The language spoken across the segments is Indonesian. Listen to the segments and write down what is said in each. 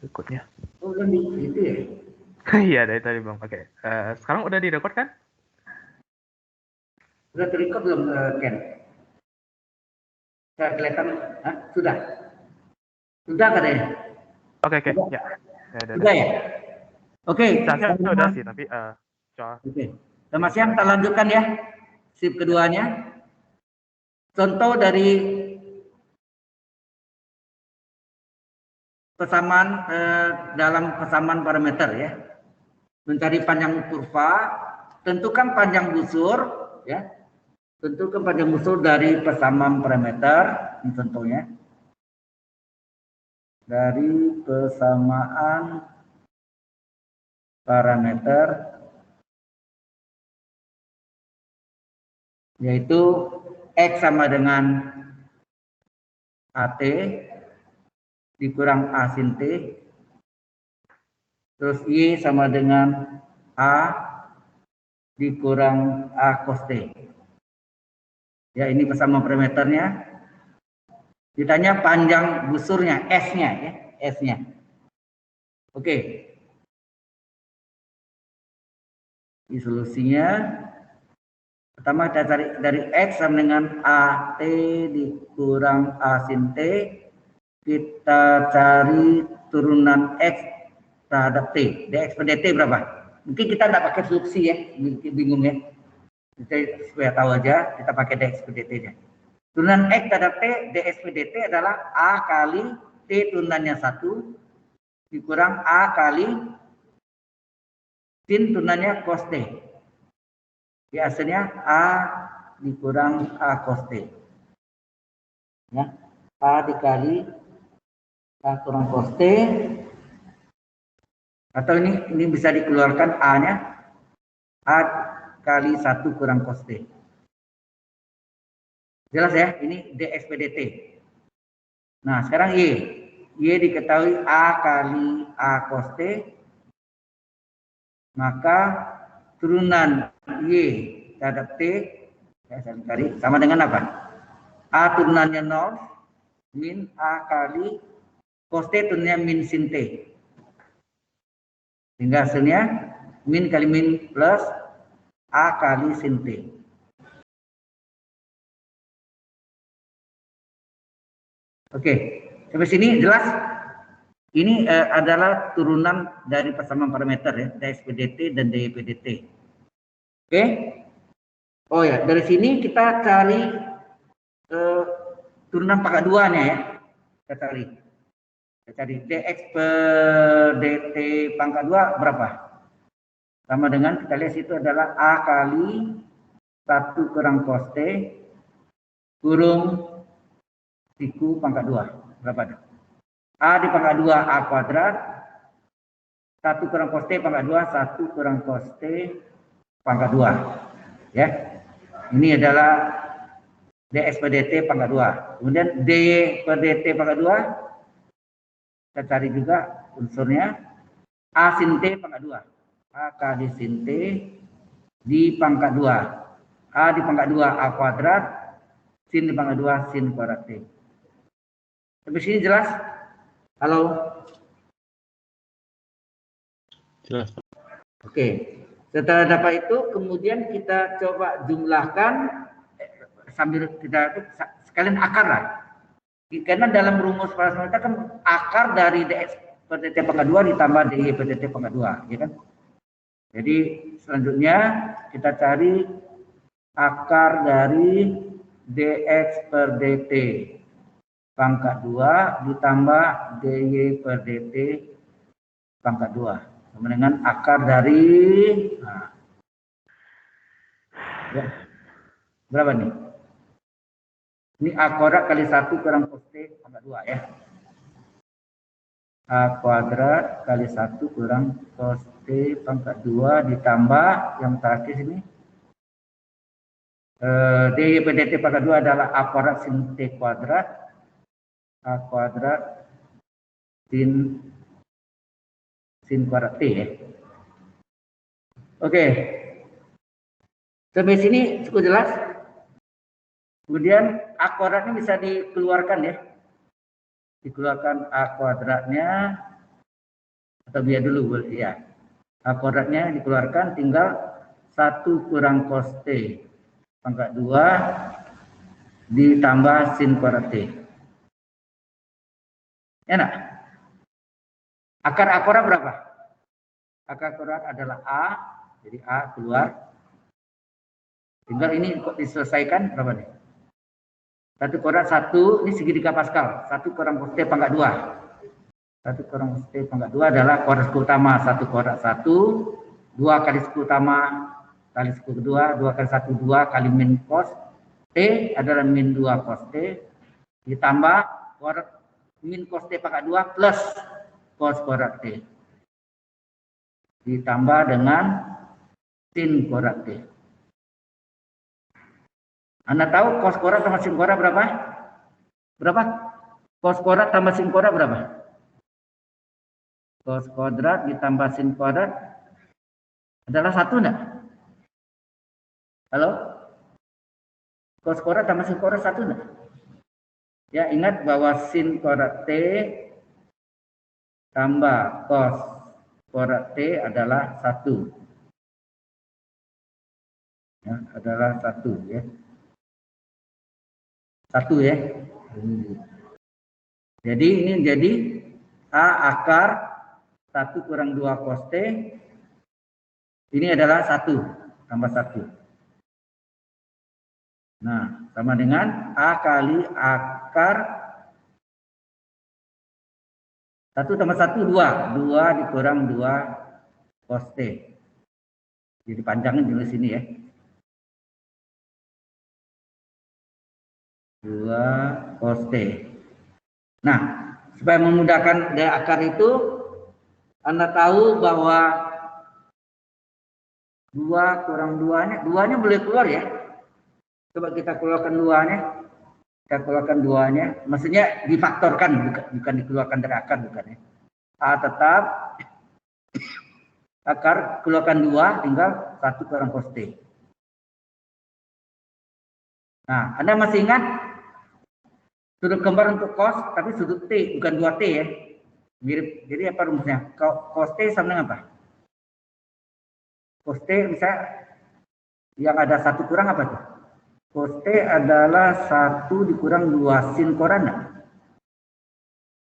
Berikutnya. Oh, belum di itu ya? Iya, dari tadi belum pakai. Sekarang udah direkod kan? Sudah terikut belum, Ken? Saya kelihatan, sudah. Sudah katanya. Oke, ya. Sudah ya? Oke. Saya udah sih, tapi Oke. Selamat siang, kita lanjutkan ya. Sip keduanya. Contoh dari persamaan dalam persamaan parameter ya. Mencari panjang kurva, tentukan panjang busur ya. Tentukan panjang busur dari persamaan parameter, ini contohnya. Dari persamaan parameter yaitu X sama dengan AT dikurang A sin T, terus Y sama dengan A dikurang A cos T. Ya, ini persamaan parameternya. Ditanya panjang busurnya, S-nya ya, S-nya. Oke. Ini solusinya. Pertama kita cari dari X sama dengan AT dikurang A sin T. Kita cari turunan X terhadap T. dx per dt berapa? Mungkin kita tidak pakai solusi ya, bingung ya. Kita supaya tahu aja, kita pakai dx per dt-nya. Turunan X terhadap T, dx per dt adalah A kali T turunannya 1 dikurang A kali sin turunannya cos T. Ya, hasilnya A dikurang A cos T. Ya, A dikali A kurang cos T. Atau ini bisa dikeluarkan A-nya. A kali 1 kurang cos T. Jelas ya, ini dx per dt. Nah, sekarang Y. Y diketahui A kali A cos T. Maka turunan Y terhadap T, saya cari, sama dengan apa? A turunannya 0, min A kali cos T turunannya min sin T. Sehingga hasilnya min kali min plus A kali sin T. Oke, sampai sini jelas? Ini adalah turunan dari persamaan parameter ya, dx per dt dan dy per dt. Oke. Oh ya, dari sini kita cari turunan pangkat 2-nya ya. Kita cari dx per dt pangkat 2 berapa? Sama dengan kita lihat situ adalah A kali 1 kurang cos T kurung siku pangkat 2. Berapa ada? A di pangkat 2 A kuadrat 1 kurang cos T pangkat 2 1 kurang cos T pangkat 2. Ya. Ini adalah dx per dt pangkat 2. Kemudian dy per dt pangkat 2 kita cari juga unsurnya A sin T pangkat 2. A kali sin T di pangkat 2. A di pangkat 2 A kuadrat sin di pangkat 2 sin kuadrat T. Sampai sini jelas? Halo? Jelas. Oke. Setelah dapat itu, kemudian kita coba jumlahkan sambil kita sekalian akar lah. Karena dalam rumus parameter kan akar dari dx per dt pangkat 2 ditambah dy per dt pangkat 2, ya kan? Jadi selanjutnya kita cari akar dari dx per dt pangkat 2 ditambah dy per dt pangkat 2 sama dengan akar dari ya, berapa nih? Ini A kuadrat kali 1 kurang cos T pangkat 2 ya. A kuadrat kali 1 kurang cos T pangkat 2 ditambah yang terakhir sini. dy per dt pangkat 2 adalah A kuadrat sin T kuadrat. A kuadrat sin kuadrat T ya. Oke. Sampai sini cukup jelas? Kemudian A kuadratnya bisa dikeluarkan ya. Dikeluarkan A kuadratnya Atau biar dulu boleh ya. A kuadratnya dikeluarkan, tinggal 1 kurang cos T pangkat 2 ditambah sin kuadrat T. Ya enggak? Akar A kuadrat berapa? Akar kuadrat adalah A, jadi A keluar. Tinggal ini diselesaikan berapa nih? 1 kuadrat 1, ini segitiga Pascal. 1 kurang cos T pangkat 2. 1 kurang cos T pangkat 2 adalah kuadrat suku utama 1 kuadrat 1, 2 kali suku utama kali suku kedua, 2 kali 1, 2 kali min cos T adalah min 2 cos T, ditambah kuadrat min cos T pangkat 2 plus cos kuadrat T. Ditambah dengan sin kuadrat T. Anda tahu cos kuadrat tambah sin kuadrat berapa? Berapa? Cos kuadrat tambah sin kuadrat berapa? Cos kuadrat ditambah sin kuadrat adalah 1 enggak? Halo? Cos kuadrat tambah sin kuadrat 1 enggak? Ya, ingat bahwa sin kuadrat T tambah cos kuadrat T adalah 1. Ya, adalah 1 ya. 1 ya. Jadi ini jadi A akar 1 kurang 2 cos T. Ini adalah 1 tambah 1. Nah, sama dengan A kali akar 1 tambah 1, 2. 2 dikurang 2 cos T. Jadi panjangnya di sini ya. 2 cos T. Nah, supaya memudahkan dari akar itu, Anda tahu bahwa 2 kurang 2-nya, 2-nya boleh keluar ya. Coba kita keluarkan 2-nya. Kita keluarkan 2-nya. Maksudnya difaktorkan, bukan dikeluarkan dari akar, bukan ya. A tetap, akar keluarkan 2, tinggal 1 kurang cos T. Nah, Anda masih ingat sudut kembar untuk cos, tapi sudut T, bukan 2T ya. Mirip. Jadi apa rumusnya? Cos T sama dengan apa? Cos T misalnya yang ada 1 kurang apa tuh? Cos T adalah 1 dikurang 2 sin kuadrat.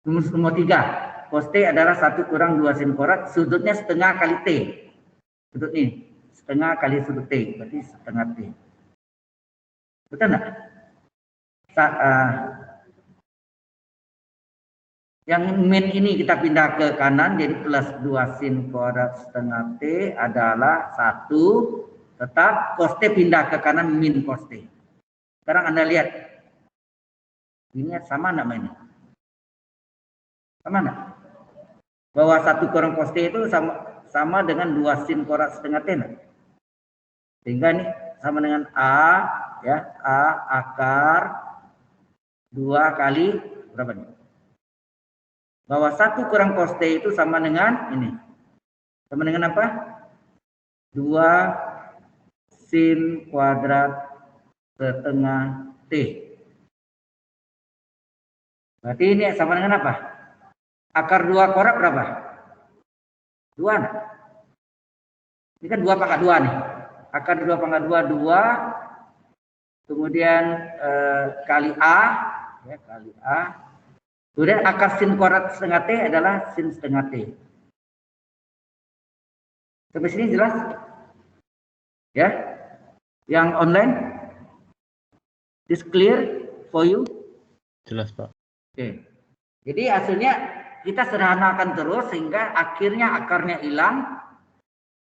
Rumus nomor 3. Cos T adalah 1 kurang 2 sin kuadrat, sudutnya setengah kali T. Sudut ini, setengah kali sudut T, berarti setengah T. Betul enggak? Yang min ini kita pindah ke kanan, jadi plus 2 sin kuadrat setengah T adalah 1, tetap cos T pindah ke kanan, min cos T. Sekarang Anda lihat, ini sama enggak ini? Sama enggak? Bahwa 1 kurang cos T itu sama dengan 2 sin kuadrat setengah T. Enggak? Sehingga ini sama dengan A, ya, A akar 2 kali berapa nih? Bahwa 1 kurang cos T itu sama dengan ini. Sama dengan apa? 2 sin kuadrat setengah T. Berarti ini sama dengan apa? Akar 2 kuadrat berapa? 2. Nah? Ini kan 2 pangkat 2 nih. Akar 2 pangkat 2, 2. Kemudian kali A. Ya, kali A. Kemudian akar sin kuadrat setengah T adalah sin setengah T. Sampai sini jelas? Ya? Yang online? Is clear for you? Jelas, Pak. Oke. Jadi hasilnya kita sederhanakan terus sehingga akhirnya akarnya hilang.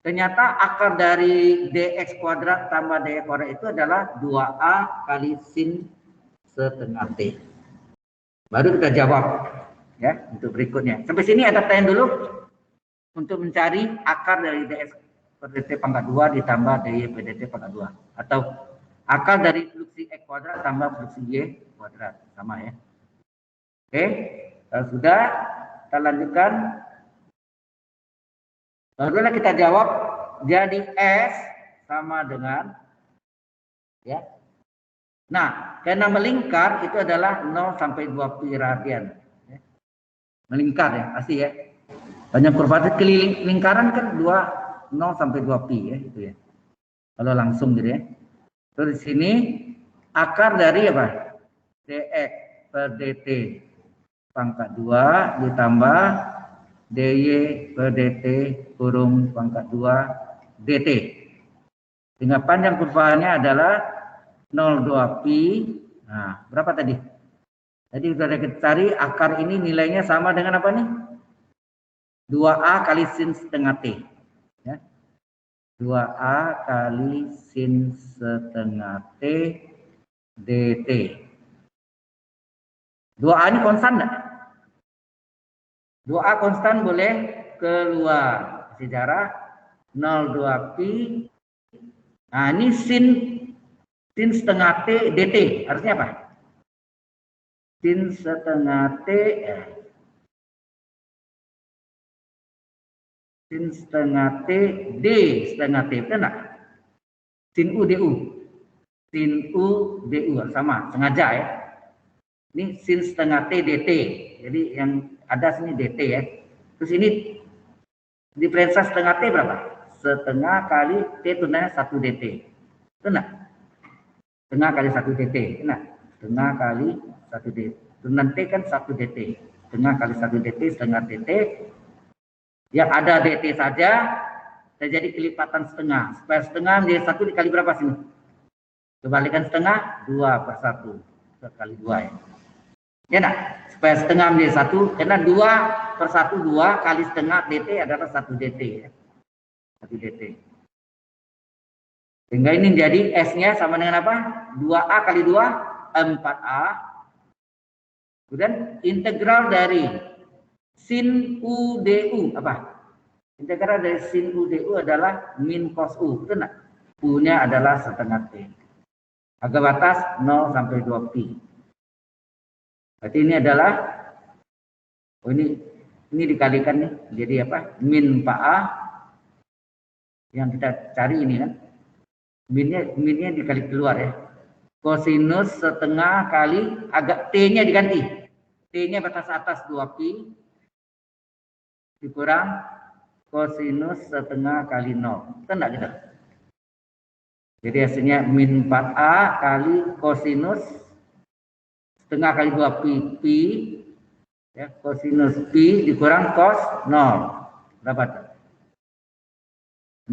Ternyata akar dari dx kuadrat tambah dy kuadrat itu adalah 2a kali sin setengah T. Baru kita jawab ya untuk berikutnya. Sampai sini ada pertanyaan dulu untuk mencari akar dari dx per dt pangkat 2 ditambah dy per dt pangkat 2 atau akar dari fluksi x kuadrat tambah fluksi y kuadrat, sama ya. Oke, kalau sudah kita lanjutkan. Barulah kita jawab, jadi S sama dengan ya. Nah, karena melingkar itu adalah 0 sampai 2 pi radian. Ya. Melingkar ya, pasti ya. Panjang kurva itu keliling lingkaran kan 0 sampai 2 pi ya itu ya. Kalau langsung gitu ya. Terus di sini akar dari apa? dx per dt pangkat 2 ditambah dy per dt kurung pangkat 2 dt. Sehingga panjang kurvanya adalah 0,2 pi. Nah, berapa tadi? Jadi sudah kita cari akar ini nilainya sama dengan apa nih? 2A kali sin setengah T. Ya. 2A kali sin setengah T dt. 2A ini konstan enggak? 2A konstan boleh keluar. Sejarah 0,2 pi. Nah, ini sin setengah T dt. Artinya apa? Sin setengah T sin setengah T D setengah T, betul enggak? Sin U DU. Sin U DU sama, sengaja ya. Ini sin setengah T dt. Jadi yang ada sini dt ya. Terus ini diferensial setengah T berapa? Setengah kali T tunainya 1 dt. Betul enggak? Setengah kali 1 dt. Benar? Setengah kali 1 dt. Turunan T kan 1 dt. Setengah kali 1 dt setengah dt. Yang ada dt saja terjadi kelipatan setengah. Supaya setengah menjadi 1 dikali berapa sini? Kebalikan setengah 2 per 1 kali 2 ya. Ya enggak? Supaya setengah menjadi 1 karena 2 per 1 2 kali setengah dt adalah 1 dt ya. 1 dt. Sehingga ini jadi S-nya sama dengan apa? 2A kali 2 4A. Kemudian integral dari sin U DU apa? Integral dari sin U DU adalah min cos U. Betul enggak? U-nya adalah setengah T. Harga batas 0 sampai 2 pi. Berarti ini adalah ini dikalikan nih. Jadi apa? Min 4A yang kita cari ini kan. Minnya dikali keluar ya. Kosinus setengah kali agak T-nya diganti. T-nya batas atas 2 pi dikurang kosinus setengah kali 0. Betul enggak gitu? Jadi hasilnya min 4A kali kosinus setengah kali 2 pi ya, kosinus pi dikurang cos 0. Berapa tuh?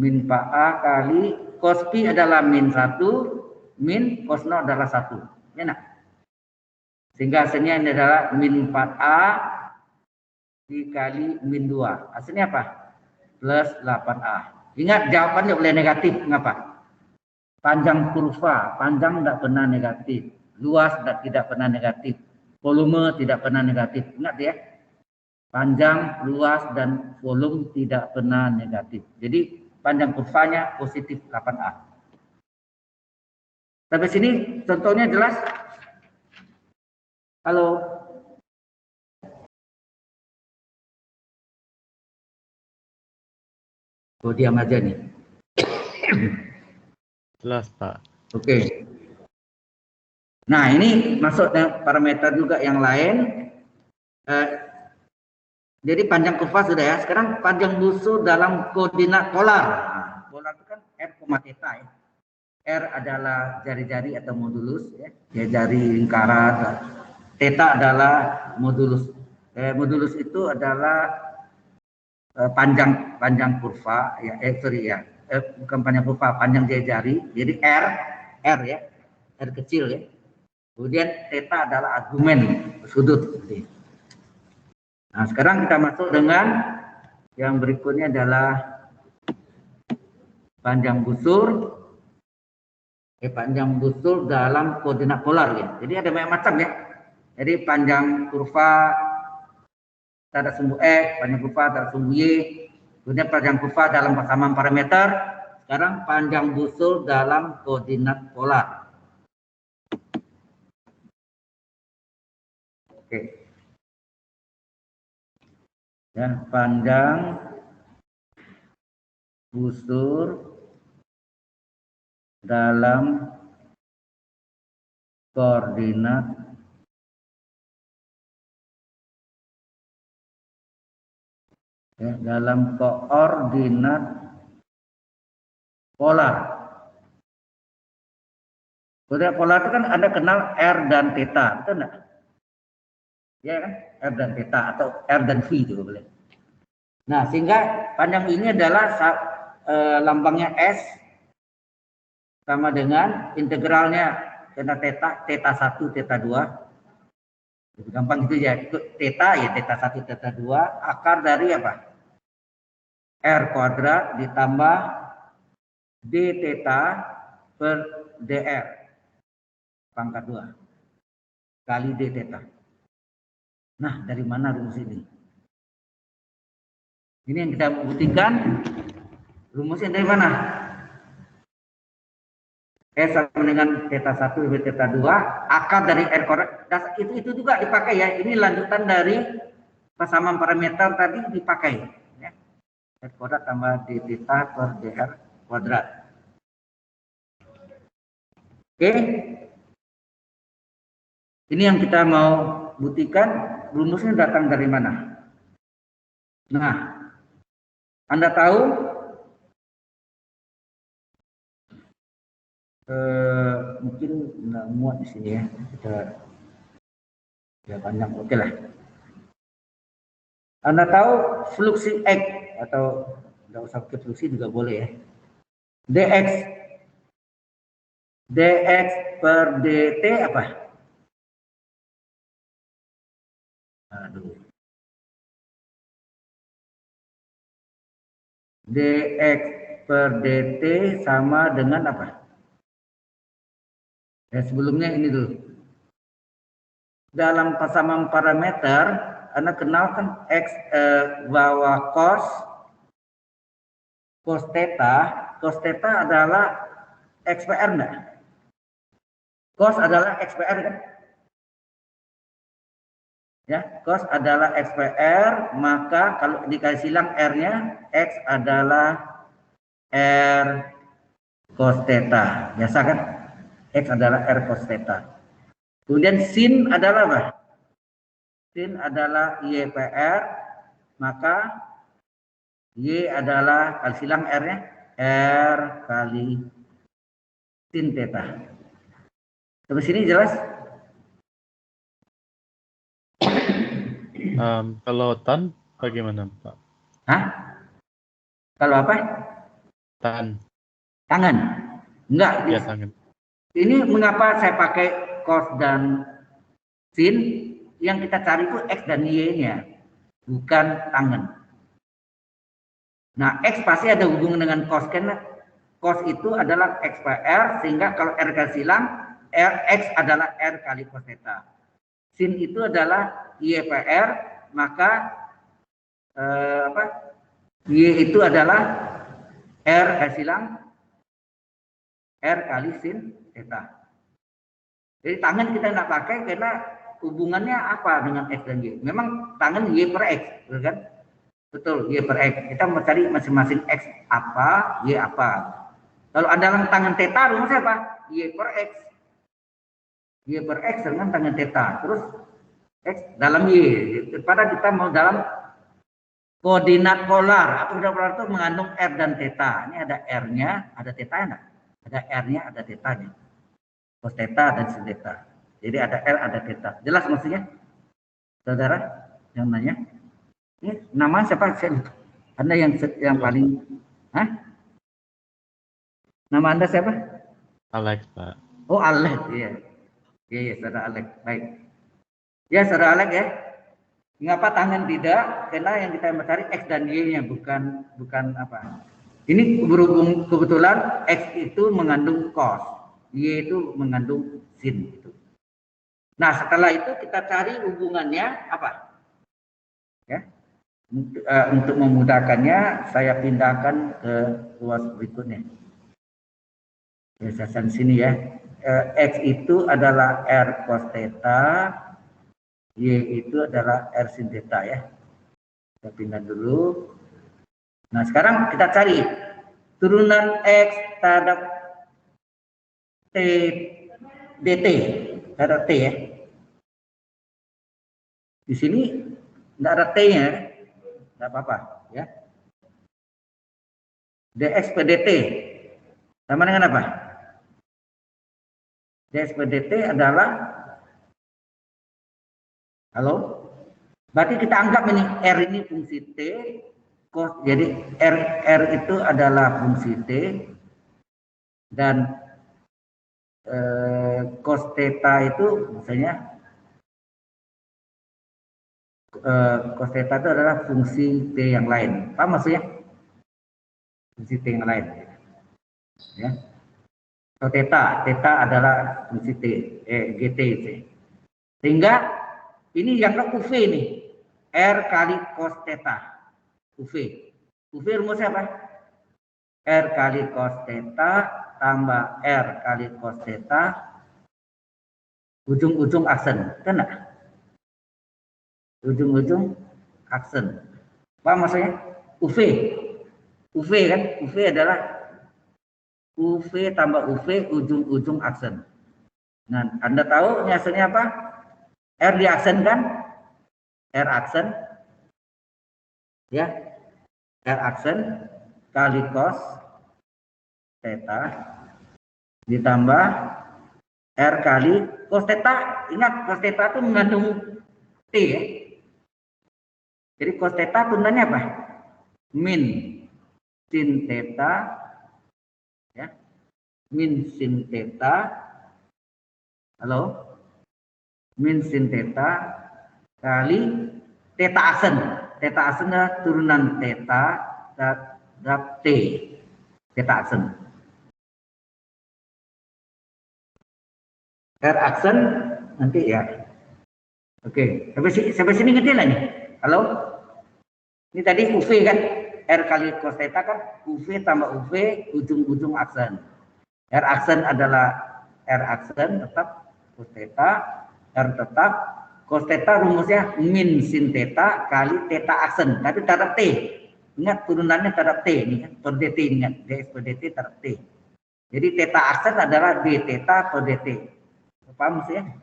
Min 4A kali cos pi adalah min 1, min cos 0 adalah 1. Ya nah. Sehingga hasilnya ini adalah min 4A dikali min 2. Hasilnya apa? Plus 8A. Ingat jawabannya boleh negatif. Mengapa? Panjang kurva, panjang tidak pernah negatif. Luas tidak pernah negatif. Volume tidak pernah negatif. Ingat ya. Panjang, luas, dan volume tidak pernah negatif. Jadi panjang kurvanya positif 8A. Sampai sini contohnya jelas? Halo? Oh, diam aja nih. Jelas, Pak. Oke. Nah, ini masuk parameter juga yang lain. Jadi panjang kurva sudah ya. Sekarang panjang busur dalam koordinat polar. Nah, polar itu kan R, theta ya. R adalah jari-jari atau modulus ya. Jari lingkaran. Theta adalah modulus. Modulus itu adalah panjang kurva ya. Bukan panjang kurva, panjang jari-jari. Jadi R ya. R kecil ya. Kemudian theta adalah argumen sudut. Nah, sekarang kita masuk dengan yang berikutnya adalah panjang busur. Panjang busur dalam koordinat polar ya. Jadi ada banyak macam ya. Jadi panjang kurva terhadap sumbu X, panjang kurva terhadap sumbu Y, kemudian panjang kurva dalam persamaan parameter. Sekarang panjang busur dalam koordinat polar. Oke. Ya, panjang busur dalam koordinat ya, dalam koordinat polar. Koordinat polar itu kan Anda kenal R dan theta, betul enggak? Ya kan? R dan theta atau R dan V juga boleh. Nah, sehingga panjang ini adalah lambangnya S sama dengan integralnya theta theta 1, theta 2. Gampang gitu ya. Theta ya theta 1, theta 2 akar dari apa? R kuadrat ditambah d theta per dr pangkat 2 kali d theta. Nah, dari mana rumus ini? Ini yang kita buktikan. Rumusnya dari mana? S sama dengan theta 1 lebih theta 2 akar dari R kuadrat. Itu juga dipakai ya. Ini lanjutan dari persamaan parameter tadi dipakai. Ya. R kuadrat tambah d theta per dr kuadrat. Oke. Ini yang kita mau buktikan. Rumusnya datang dari mana? Nah, Anda tahu mungkin nggak muat di sini ya. Kita ya panjang, oke lah. Anda tahu fluksi X atau nggak usah pakai fluksi juga boleh ya. dx per dt apa? Aduh. dx per dt sama dengan apa? Ya, sebelumnya ini dulu. Dalam persamaan parameter, Anda kenal kan X bahwa cos theta adalah XPR enggak? Cos adalah XPR kan? Ya, cos adalah XPR, maka kalau dikasih silang R-nya, X adalah R cos theta. Biasa kan? X adalah R cos theta. Kemudian sin adalah apa? Sin adalah YPR, maka Y adalah kali silang R-nya, R kali sin theta. Sampai sini jelas? Kalau tan bagaimana, Pak? Hah? Kalau apa? Tan. Tangan? Enggak. Ya, tangan. Ini mengapa saya pakai cos dan sin? Yang kita cari itu X dan Y-nya, bukan tangan. Nah, X pasti ada hubungan dengan cos, karena cos itu adalah XPR, sehingga kalau R kali silang, X adalah R kali cos theta. Sin itu adalah YPR, maka Y itu adalah R kali silang R kali sin theta. Jadi tangan kita nggak pakai karena hubungannya apa dengan X dan Y? Memang tangan Y per X, betul kan? Betul, Y per X. Kita mau cari masing-masing X apa, Y apa. Kalau ada tangan theta, rumusnya apa? Y per X. Y per X dengan tangan theta. Terus X dalam Y. Pada kita mau dalam koordinat polar. Atau koordinat polar itu mengandung R dan theta. Ini ada R-nya, ada theta-nya. Ada R-nya, ada theta-nya. Cos theta dan sin theta. Jadi ada R, ada theta. Jelas maksudnya? Saudara yang nanya? Ini nama siapa? Anda yang paling... Hah? Nama Anda siapa? Alex, Pak. Oh, Alex, iya. Iya, saudara Alex. Baik. Ya, saudara Alex ya. Mengapa tangan tidak? Karena yang kita mencari X dan Y-nya, bukan apa. Ini berhubung kebetulan X itu mengandung cos, Y itu mengandung sin. Gitu. Nah, setelah itu kita cari hubungannya apa? Ya. Untuk memudahkannya, saya pindahkan ke ruas berikutnya. Biasakan sini ya. X itu adalah R cos theta, Y itu adalah R sin theta ya. Kita pindah dulu. Nah, sekarang kita cari turunan X terhadap T dt terhadap T ya. Di sini tidak ada T-nya, tidak apa-apa. Ya. dx per dt sama dengan apa? dx per dt adalah, halo? Berarti kita anggap ini R ini fungsi T, jadi R itu adalah fungsi T, dan cos theta itu misalnya cos theta itu adalah fungsi T yang lain. Apa maksudnya? Fungsi T yang lain. Ya. So, theta adalah fungsi T, GT. Sehingga ini yang UV nih. R kali cos theta. UV. UV rumusnya apa? R kali cos theta tambah R kali cos theta ujung-ujung aksen. Kan enggak? Ujung-ujung aksen. Apa maksudnya? UV. UV kan? UV adalah UV tambah UV ujung-ujung aksen. Nah, Anda tahu ini aksennya apa? R di aksen kan? R aksen. Ya. R aksen kali cos theta ditambah R kali cos theta. Ingat, cos theta itu mengandung T ya. Jadi cos theta turunannya apa? Min sin theta, ya. Min sin theta, halo? Min sin theta kali theta aksen. Theta aksen adalah turunan theta terhadap T. Theta aksen. R aksen nanti ya. Oke, sampai sini ngerti lah nih. Halo? Ini tadi UV kan? R kali cos theta kan UV tambah UV ujung-ujung aksen. R aksen adalah R aksen tetap cos theta, R tetap cos theta rumusnya min sin theta kali theta aksen, tapi terhadap T. Ingat turunannya terhadap T ini kan, per dt, ingat dx per dt terhadap T. Jadi theta aksen adalah d theta per dt. Paham maksudnya?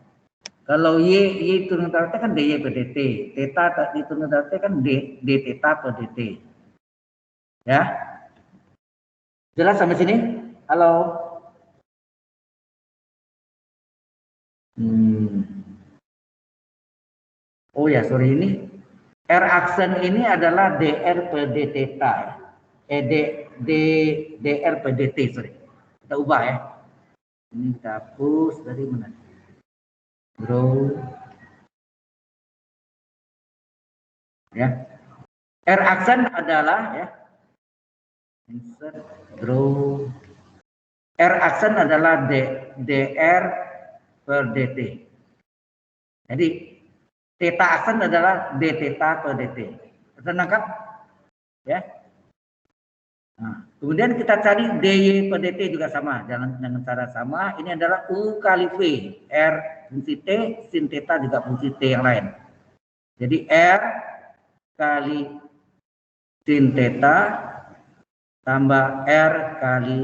Kalau y turun terhadap T kan dy per dt, theta turun terhadap T kan d theta per dt. Ya, jelas sampai sini? Halo. Oh ya, sorry, ini R aksen ini adalah dr per d theta. Dr per dt, sorry. Kita ubah ya. Ini kita hapus dari mana? Bro. Ya. R aksen adalah ya. Insert draw. R aksen adalah dr per dt. Jadi theta aksen adalah d theta per dt. Bisa nangkap? Ya. Nah, kemudian kita cari dy per dt juga sama, dengan cara sama. Ini adalah u kali v. R fungsi t, sin theta juga fungsi t yang lain. Jadi R kali sin theta tambah R kali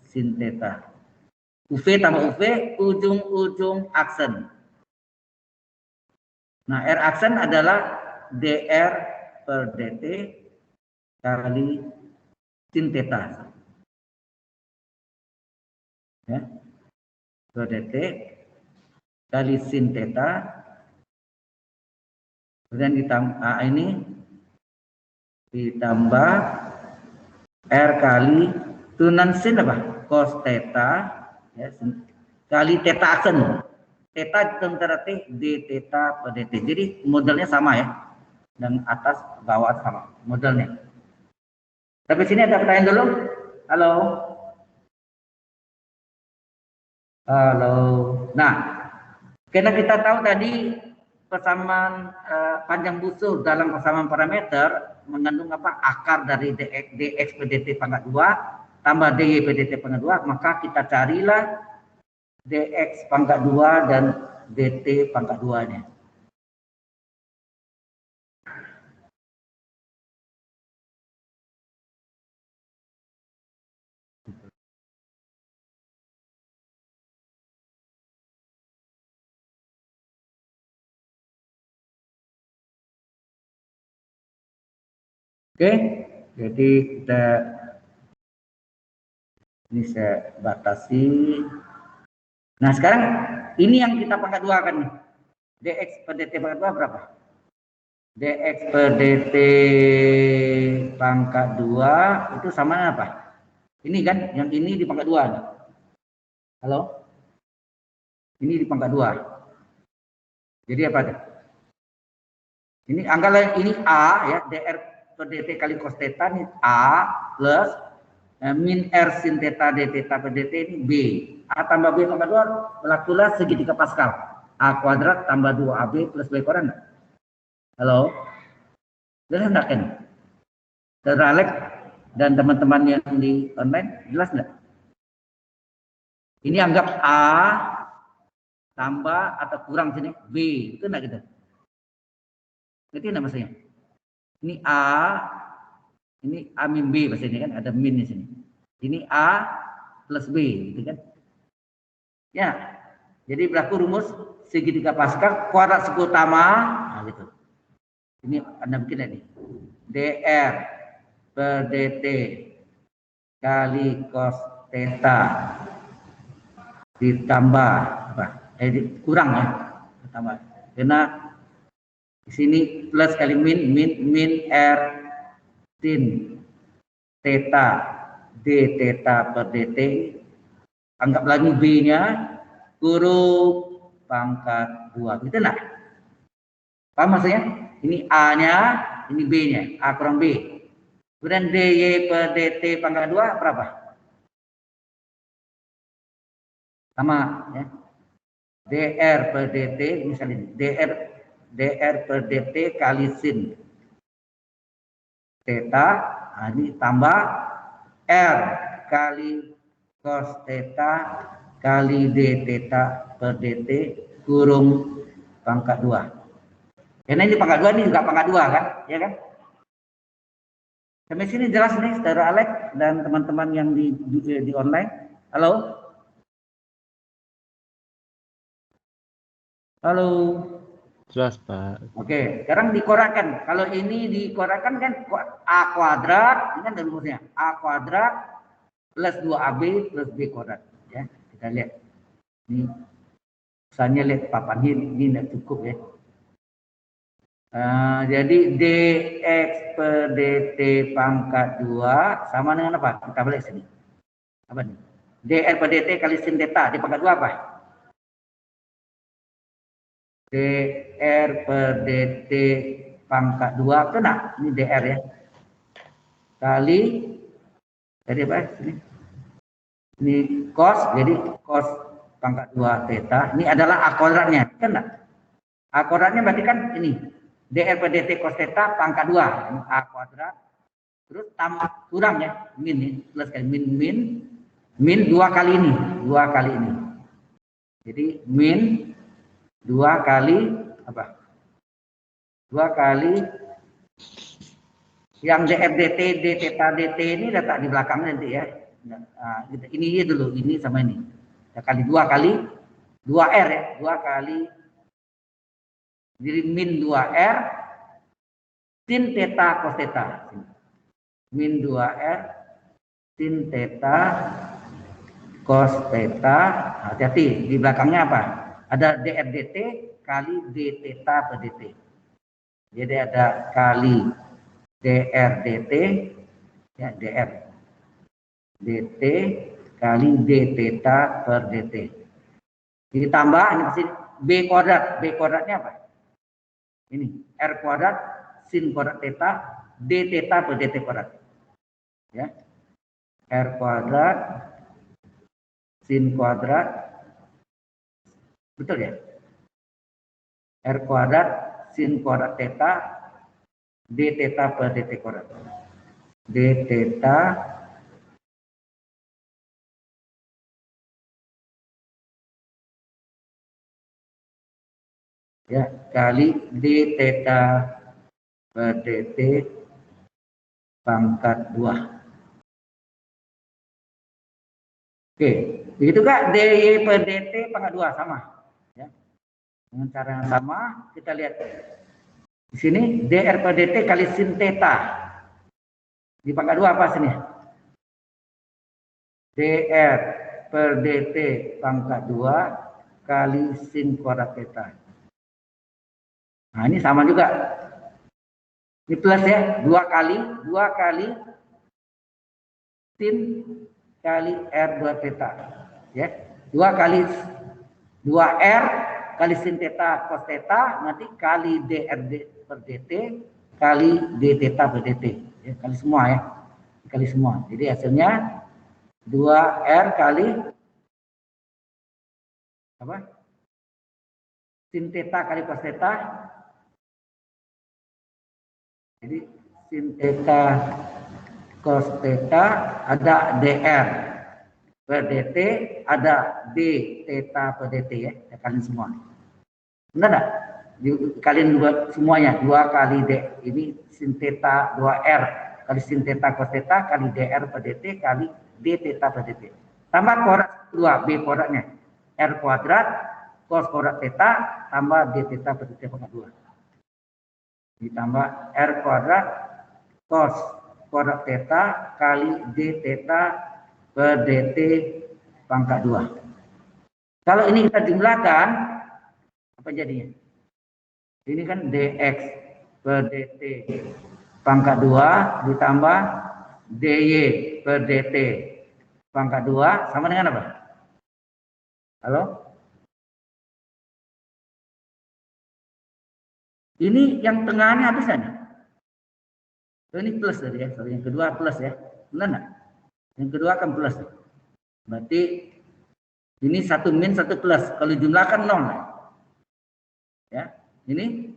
sin theta. UV tambah UV ujung-ujung aksen. Nah, R aksen adalah dr per dt kali sin theta. Ya. Per dt kali sin theta. Kemudian ditambah ini ditambah R kali turunan sin apa? Cos theta ya, kali theta aksen. Theta antara T d theta per dt. Jadi modelnya sama ya. Dan atas bawah sama modelnya. Tapi sini ada pertanyaan dulu. Halo. Halo. Nah, karena kita tahu tadi persamaan panjang busur dalam persamaan parameter mengandung apa? Akar dari dx per dt pangkat 2 tambah dy per dt pangkat 2, maka kita carilah dx pangkat 2 dan dt pangkat 2-nya. Oke, jadi kita ini saya batasi. Nah sekarang ini yang kita pangkat 2 kan nih. Dx per dt pangkat 2 berapa? Dx per dt pangkat 2 itu sama dengan apa? Ini kan, yang ini di pangkat 2 nih. Halo? Ini di pangkat 2. Jadi apa tuh? Ini anggaplah ini A ya, dr per dt kali cos theta ini A plus min R sin theta d theta per dt ini B. A tambah B pangkat 2 berlakulah segitiga Pascal. A kuadrat tambah 2AB plus B kuadrat. Halo? Jelas enggak kan? Saudara Alex dan teman-teman yang di online, jelas enggak? Ini anggap A tambah atau kurang sini B, itu enggak gitu? Berarti enggak maksudnya? Ini A, ini A min B bahasa ini kan, ada min di sini. Ini A plus B, gitu kan? Ya, jadi berlaku rumus segitiga Pascal kuadrat segi utama, nah gitu. Ini Anda bikin ini, dr per dt kali cos theta ditambah apa? Kurang ya, ditambah. Karena di sini plus kali min R sin theta d theta per dt, anggap lagi B-nya kurung pangkat 2, gitu enggak? Paham maksudnya? Ini A-nya, ini B-nya, A kurang B. Kemudian dy per dt pangkat 2 berapa? Sama ya. dr per dt misalnya dr per dt kali sin theta, nah ini tambah R kali cos theta kali d theta per dt kurung pangkat 2. Karena ini pangkat 2, ini juga pangkat 2 kan, ya kan? Sampai sini jelas nih, saudara Alex dan teman-teman yang di online. Halo? Halo? Jelas, Pak. Oke, sekarang dikorakan. Kalau ini dikorakan kan A kuadrat, ini kan rumusnya. A kuadrat plus 2AB plus B kuadrat. Ya, kita lihat. Ini, misalnya lihat papan ini tidak cukup ya. Jadi dx per dt pangkat 2 sama dengan apa? Kita balik sini. Apa nih? dr per dt kali sin theta di pangkat 2 apa? dr per dt pangkat 2 kena. Ini dr ya. Kali tadi apa? Ini cos, jadi cos pangkat 2 theta. Ini adalah A kuadratnya, kena. A kuadratnya berarti kan ini dr per dt cos theta pangkat 2, ini A kuadrat, terus tambah kurang ya, min ya, plus kali min 2 kali ini, jadi min 2 kali apa? 2 kali yang dr dt d theta dt ini letak di belakang nanti ya. Nah, ini dulu, ini sama ini. Ya, kali 2 R ya, 2 kali. Jadi min 2R sin theta cos theta. Min 2R sin theta cos theta. Hati-hati, di belakangnya apa? Ada dr dt kali d theta per dt. Jadi ada kali dr dt ya, dr dt kali d theta per dt. Jadi tambah ini pasti b kuadrat. B kuadratnya apa? Ini R kuadrat sin kuadrat theta d theta per dt kuadrat. Ya. R kuadrat sin kuadrat, betul ya? R kuadrat sin kuadrat theta d theta per dt kuadrat. D theta ya kali d theta per dt pangkat 2. Oke, begitu Kak, dy per dt pangkat 2 sama ya. Dengan cara yang sama kita lihat di sini dr per dt kali sin theta. Di pangkat 2 apa sini? dr per dt pangkat 2 kali sin kuadrat theta. Nah, ini sama juga. Ini plus ya, 2 kali sin kali R2 theta. Ya, 2 kali 2R kali sin theta cos theta, nanti kali dr per dt kali d theta per dt. Ya, kali semua ya. Kali semua. Jadi hasilnya 2R kali apa? Sin theta kali cos theta. Jadi sin theta cos theta ada dr per dt, ada d theta per dt ya, kalian semua. Benar enggak? Kalian buat semuanya 2 kali d. Ini sin theta 2r kali sin theta cos theta kali dr per dt kali d theta per dt. Tambah kuadrat 2 b kuadratnya. R kuadrat cos kuadrat theta tambah d theta per dt pangkat 2. Ditambah R kuadrat cos kuadrat theta kali d theta per dt pangkat 2. Kalau ini kita jumlahkan, apa jadinya? Ini kan dx per dt pangkat 2 ditambah dy per dt pangkat 2 sama dengan apa? Halo? Ini yang tengahnya habis nih. Ini plus tadi ya, yang kedua plus ya. Benar enggak? Yang kedua kan plus. Berarti ini 1 min 1 plus. Kalau jumlahkan 0. Ya, ini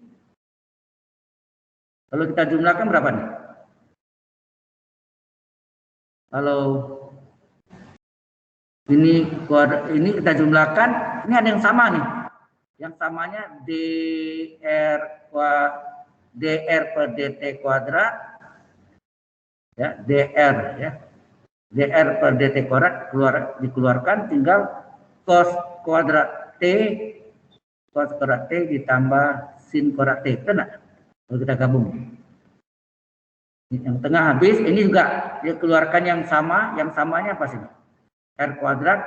kalau kita jumlahkan berapa nih? Kalau ini kita jumlahkan, ini ada yang sama nih. Yang samanya dr per dt kuadrat ya, dr ya. dr per dt kuadrat dikeluarkan, tinggal cos kuadrat t ditambah sin kuadrat t. Benar? Kalau kita gabung. Yang tengah habis, ini juga dia keluarkan yang sama, yang samanya apa sih? R kuadrat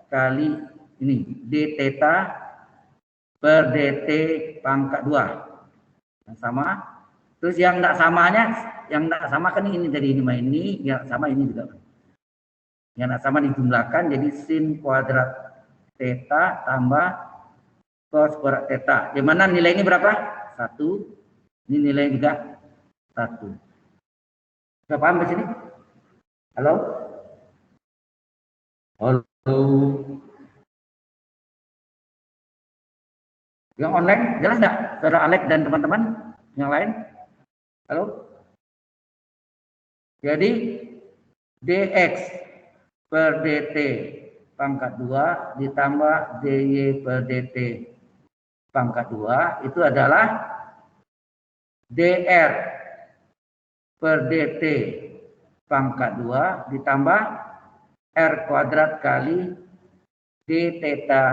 kali ini d theta per dt pangkat 2. Yang sama. Terus yang enggak samanya, yang enggak sama kan ini dari ini, yang sama ini juga. Yang enggak sama dijumlahkan jadi sin kuadrat theta tambah cos kuadrat theta. Di mana nilainya berapa? 1. Ini nilai juga 1. Sudah paham di sini? Halo? Halo? Yang online jelas enggak? Saudara Alex dan teman-teman yang lain? Halo? Jadi dx per dt pangkat 2 ditambah dy per dt pangkat 2 itu adalah dr per dt pangkat 2 ditambah r kuadrat kali d theta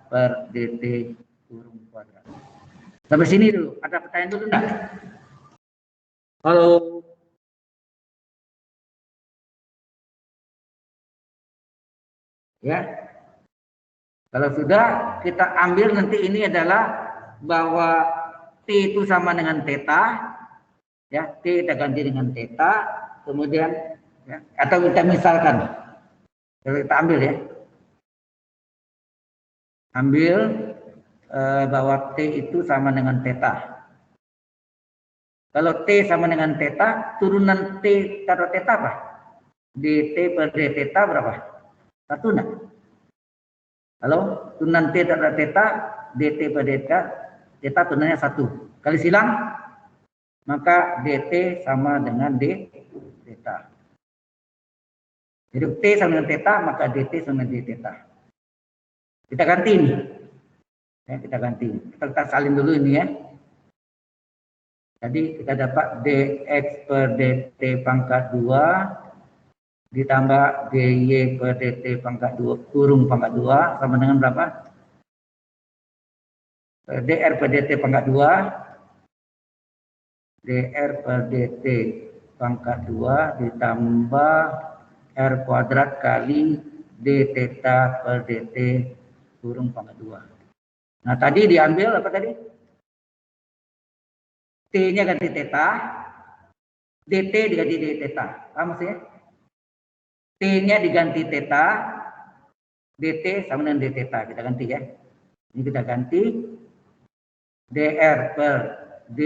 per dt kurung kuadrat. Sampai sini dulu. Ada pertanyaan dulu enggak? Halo. Ya. Kalau sudah, kita ambil nanti ini adalah bahwa T itu sama dengan theta. Ya, T kita ganti dengan theta. Kemudian, ya, atau kita misalkan. Kalau kita ambil ya. Ambil bahwa T itu sama dengan theta. Kalau T sama dengan theta, turunan T taruh theta apa? dt per d theta berapa? 1 enggak? Halo? Turunan T taruh theta, dt per d theta turunannya 1. Kali silang, maka dt sama dengan d theta. Jadi T sama dengan theta, maka dt sama dengan d theta. Kita ganti ini. Ya, kita ganti. Kita salin dulu ini ya. Jadi kita dapat dx per dt pangkat 2 ditambah dy per dt pangkat 2 kurung pangkat 2 sama dengan berapa? Dr per dt pangkat 2 dr per dt pangkat 2 ditambah r kuadrat kali d theta per dt kurung pangkat 2. Nah tadi diambil apa tadi? T-nya ganti theta, dt diganti d theta. Apa maksudnya? T-nya diganti theta, dt sama dengan d theta. Kita ganti ya. Ini kita ganti dr per d.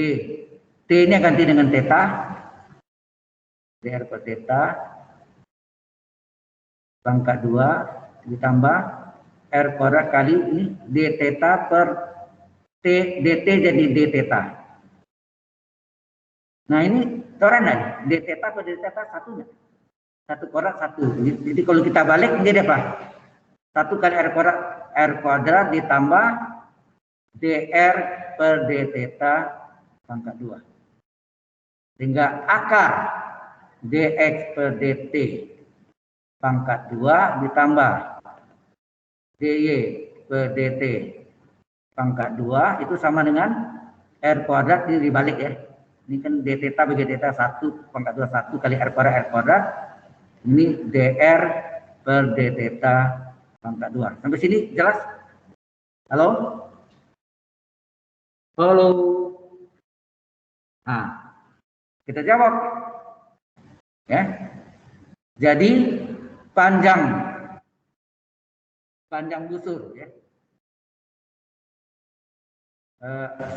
T-nya ganti dengan theta, dr per theta pangkat 2 ditambah r kuadrat kali ini d theta per t dt jadi d theta. Nah ini coran nih, d theta per d theta satu nggak? Satu kuadrat satu. Jadi kalau kita balik menjadi apa? Satu kali r kuadrat ditambah dr per d theta pangkat 2. Sehingga akar dx per dt pangkat 2 ditambah dy per dt pangkat 2 itu sama dengan r kuadrat, ini dibalik ya. Ini kan d theta bagi d theta 1 pangkat 2 1 kali r kuadrat. Ini dr per d theta pangkat 2. Sampai sini jelas? Halo? Halo? Nah, kita jawab. Ya. Jadi panjang busur ya.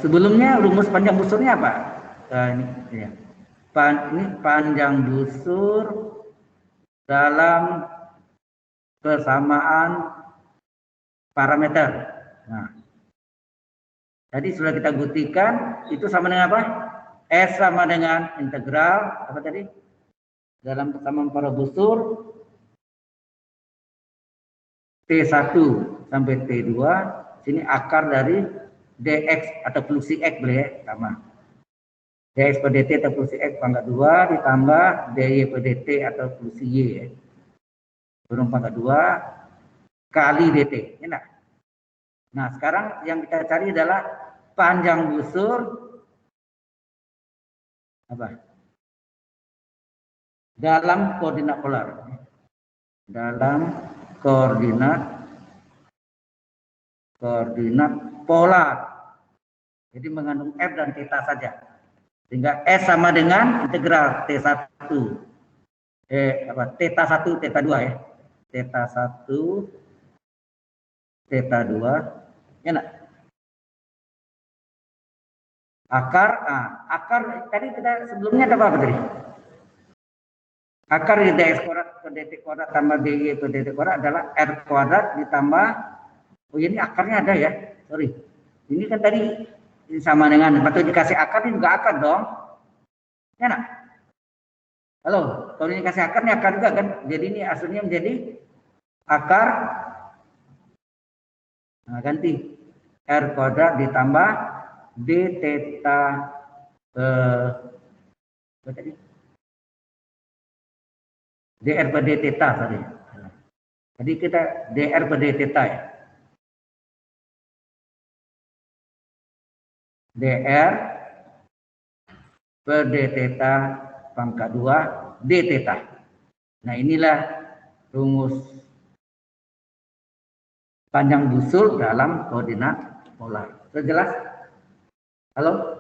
Sebelumnya rumus panjang busurnya apa? Ini ya. Ini panjang busur dalam persamaan parameter. Nah, tadi sudah kita buktikan itu sama dengan apa? S sama dengan integral apa tadi? Dalam persamaan parabusur T1 sampai T2, sini akar dari dx atau fungsi x boleh ya, sama. Dx per dt atau fungsi x pangkat 2 ditambah dy per dt atau fungsi y ya. Kurung pangkat 2 kali dt. Enak. Nah, sekarang yang kita cari adalah panjang busur apa? Dalam koordinat polar. Dalam koordinat polar. Jadi mengandung f dan theta saja. Sehingga S sama dengan integral T1 theta 1 theta 2 ya. Theta 1 theta 2 enak. Akar tadi kita sebelumnya ada apa tadi? Akar di dx kuadrat per dt kuadrat tambah dy per dt kuadrat adalah r kuadrat ditambah, oh ini akarnya ada ya, sorry. Ini kan tadi ini sama dengan, atau dikasih akar ini juga akar dong. Enak. Halo, kalau ini kasih akar ini akar juga kan, jadi ini aslinya menjadi akar, nah ganti r kuadrat ditambah d theta apa tadi? dr per d theta tadi. Jadi kita dr per d theta ya. dr per d theta pangkat 2 d theta. Nah inilah rumus panjang busur dalam koordinat polar. Sudah jelas? Halo?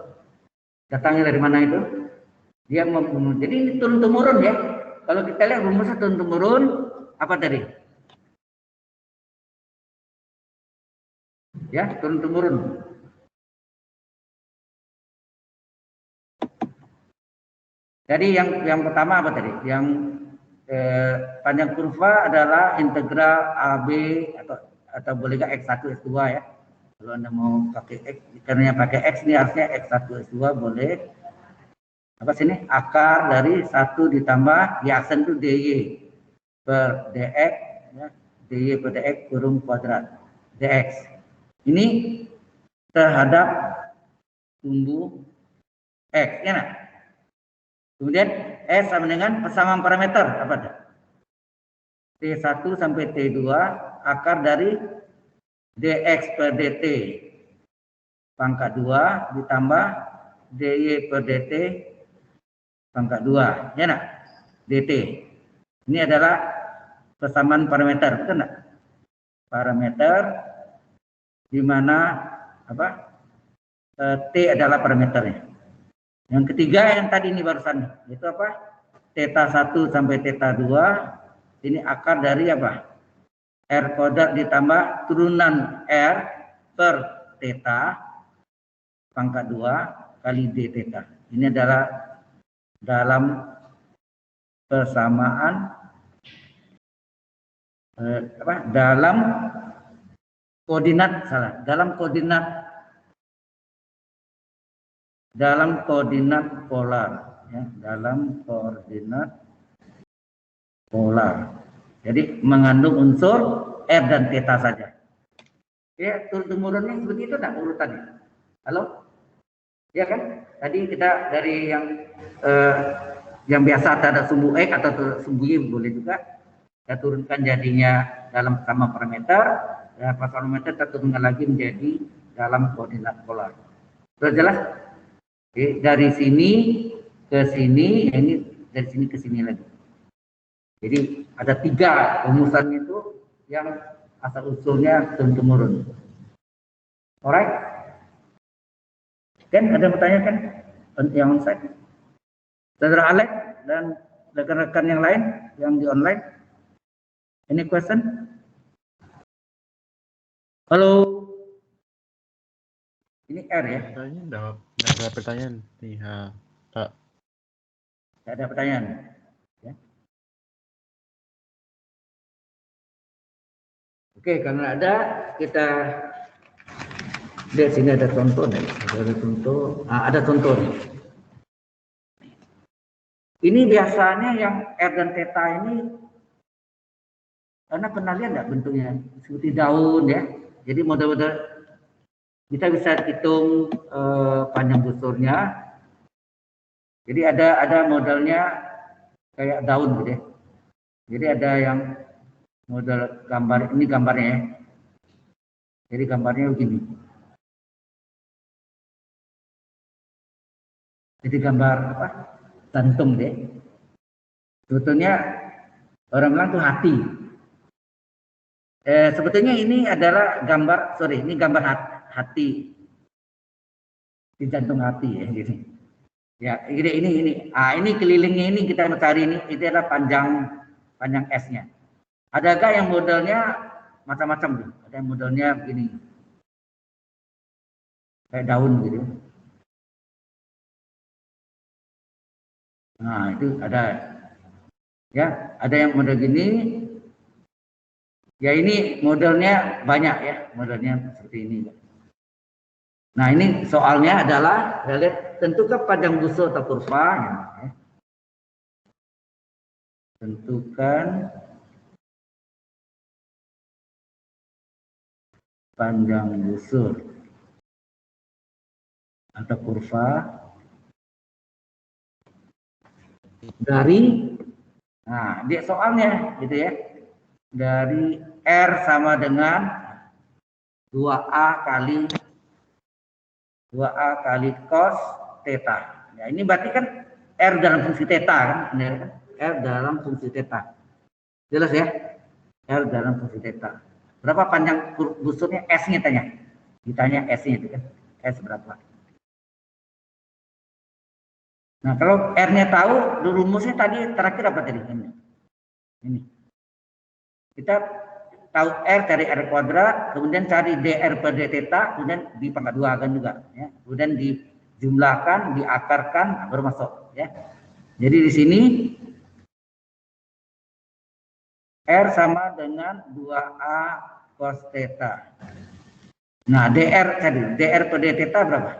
Datangnya dari mana itu? Dia jadi ini turun-temurun ya. Kalau kita lihat rumusnya turun-temurun, apa tadi? Ya, turun-temurun. Jadi yang pertama apa tadi? Yang panjang kurva adalah integral AB atau boleh nggak X1 X2 ya. Kalau Anda mau pakai X, karena pakai X ini harusnya X1 X2 boleh. Apa sini? Akar dari 1 ditambah di aksen itu dy per dx ya, dy per dx kurung kuadrat dx. Ini terhadap tumbuh x ya nah? Kemudian S sama dengan persamaan parameter apa ada? T1 sampai T2 akar dari dx per dt pangkat 2 ditambah dy per dt pangkat 2, ya nak? dt. Ini adalah persamaan parameter, betul enggak? Parameter di mana apa? T adalah parameternya. Yang ketiga yang tadi ini barusan, itu apa? Theta 1 sampai theta 2 ini akar dari apa? R kuadrat ditambah turunan R per theta pangkat 2 kali d theta. Ini adalah dalam persamaan dalam koordinat polar, ya, dalam koordinat polar. Jadi mengandung unsur R dan theta saja. Ya, turun-temurunnya seperti itu tak urutannya? Halo? Ya kan? Tadi kita dari yang biasa ada sumbu X atau sumbu Y boleh juga. Kita turunkan jadinya dalam sama parameter. Ya, parameter kita turunkan lagi menjadi dalam koordinat polar. Sudah jelas? Oke, dari sini ke sini, ya ini dari sini ke sini lagi. Jadi ada 3 rumusan itu yang asal usulnya turun temurun. Alright? Kan ada bertanya kan yang onsite? Saudara Alex dan rekan-rekan yang lain yang di online? Any question? Halo? Ini R ya? Pertanyaan, nggak ada pertanyaan nih, Pak. Tidak ada pertanyaan. Ya. Oke, karena ada kita lihat sini ada contoh nih. Ada contoh. Ada contoh nih. Ini biasanya yang R dan theta ini, karena pernah lihat nggak bentuknya seperti daun ya. Jadi model-model kita bisa hitung panjang busurnya. Jadi ada modelnya kayak daun gitu ya. Jadi ada yang model gambar, ini gambarnya ya. Jadi gambarnya begini. Jadi gambar apa? Jantung deh. Sebetulnya orang bilang tuh hati. Sebetulnya ini adalah gambar, ini gambar hati di jantung hati ya gitu. Ya, ini. Ini kelilingnya ini kita mencari ini, itu adalah panjang S-nya. Adakah yang modelnya macam-macam tuh? Ada yang modelnya begini. Kayak daun gitu. Nah, itu ada. Ya, ada yang model gini. Ya, ini modelnya banyak ya, modelnya seperti ini. Nah, ini soalnya adalah lihat tentukan panjang busur atau kurva ya. Tentukan panjang busur atau kurva dari, nah dia soalnya gitu ya, dari R sama dengan 2A kali cos theta. Ya, ini berarti kan R dalam fungsi theta kan? R dalam fungsi theta. Jelas ya? R dalam fungsi theta. Berapa panjang busurnya? S-nya tanya. Ditanya S-nya itu kan. S berapa? Nah, kalau R-nya tahu, rumusnya tadi terakhir apa tadi? Ini. Kita tahu R cari R kuadrat, kemudian cari dr per d theta, kemudian dipangkat 2 kan juga. Ya. Kemudian dijumlahkan, diakarkan, baru masuk. Ya. Jadi di sini R sama dengan 2A cos theta. Nah, dr per d theta berapa?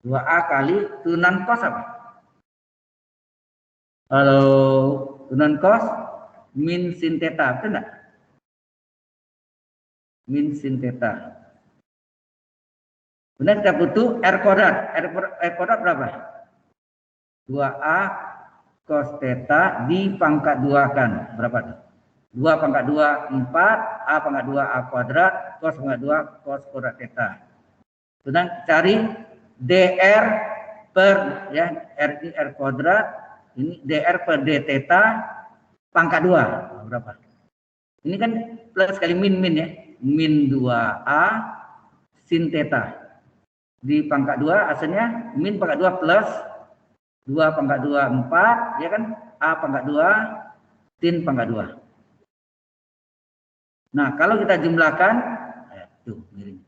2A kali turunan cos apa? Kalau turunan cos min sin theta, betul enggak? Min sin theta. Kemudian kita butuh R kuadrat. R kuadrat berapa? 2A cos theta dipangkat 2 kan. Berapa tuh? 2 pangkat 2, 4. A pangkat 2, A kuadrat. Cos pangkat 2, cos kuadrat theta. Kemudian cari dr per ya r kuadrat ini dr per d theta pangkat 2 berapa? Ini kan plus kali min ya. Min 2a sin theta. Di pangkat 2 asalnya min pangkat 2 plus 2 pangkat 2 4 ya kan? A pangkat 2 sin pangkat 2. Nah, kalau kita jumlahkan tuh miring.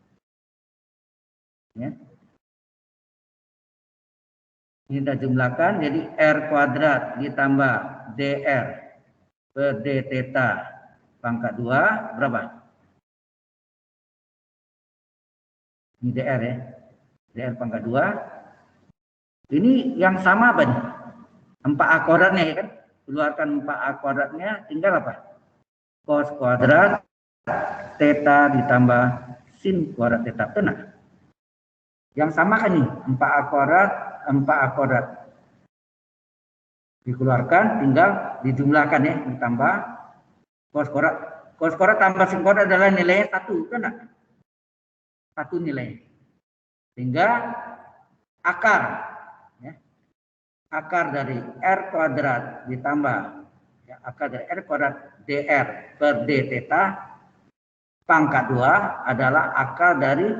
Ya. Ini kita jumlahkan jadi r kuadrat ditambah dr per d theta pangkat 2 berapa? Ini dr ya. Dr pangkat 2. Ini yang sama apa nih? 4a kuadratnya ya kan? Keluarkan 4a kuadratnya tinggal apa? Cos kuadrat theta ditambah sin kuadrat theta. Benar. Yang sama kan nih? 4a kuadrat. Dikeluarkan tinggal dijumlahkan ya, ditambah cos kuadrat. Cos kuadrat tambah sin kuadrat adalah nilainya 1, benar? 1 nilai. Sehingga akar ya, akar dari r kuadrat ditambah ya, akar dari r kuadrat dr per d theta pangkat 2 adalah akar dari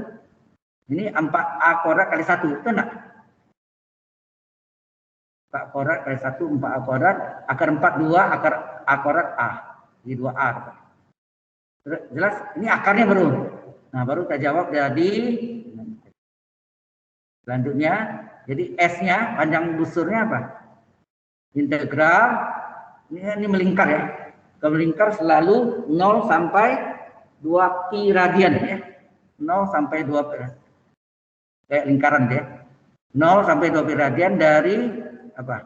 ini 4a kuadrat kali 1, betul enggak? 4 kuadrat kali 1 4a kuadrat akar 4 2 akar a kuadrat a di 2a. Jelas ini akarnya baru. Nah, baru kita jawab jadi selanjutnya jadi S-nya panjang busurnya apa? Integral ini melingkar ya. Kalau melingkar selalu 0 sampai 2 pi radian ya. 0 sampai 2 pi. Kayak lingkaran ya. 0 sampai 2 pi radian dari apa?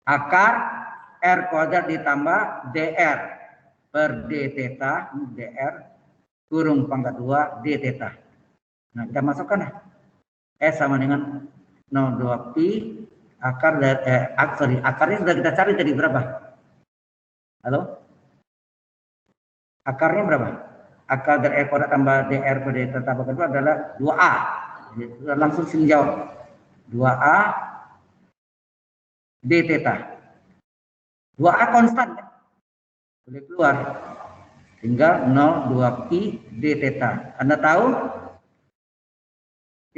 Akar r kuadrat ditambah dr per d theta, dr kurung pangkat 2 d theta. Nah, kita masukkan ya. S sama dengan 0,2 pi akar dari akarnya sudah kita cari tadi berapa? Halo? Akarnya berapa? Akar dari r kuadrat tambah dr per d theta pangkat 2 adalah 2a. Jadi, langsung sini jawab. 2a d theta. 2a konstan kan? Boleh keluar. Tinggal 0,2 pi d theta. Anda tahu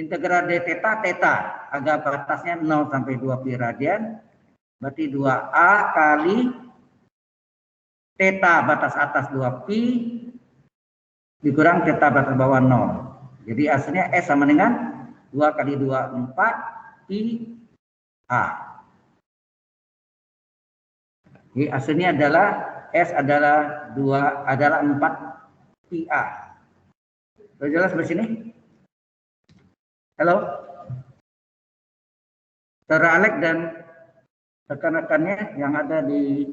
integral d theta theta agak batasnya 0 sampai 2 pi radian. Berarti 2a kali theta batas atas 2 pi dikurang theta batas bawah 0. Jadi hasilnya S sama dengan 2 kali 2 4 pi a. Jadi hasilnya adalah S adalah 4 pi a. Sudah jelas sampai sini? Halo? Saudara Alex dan rekan-rekannya yang ada di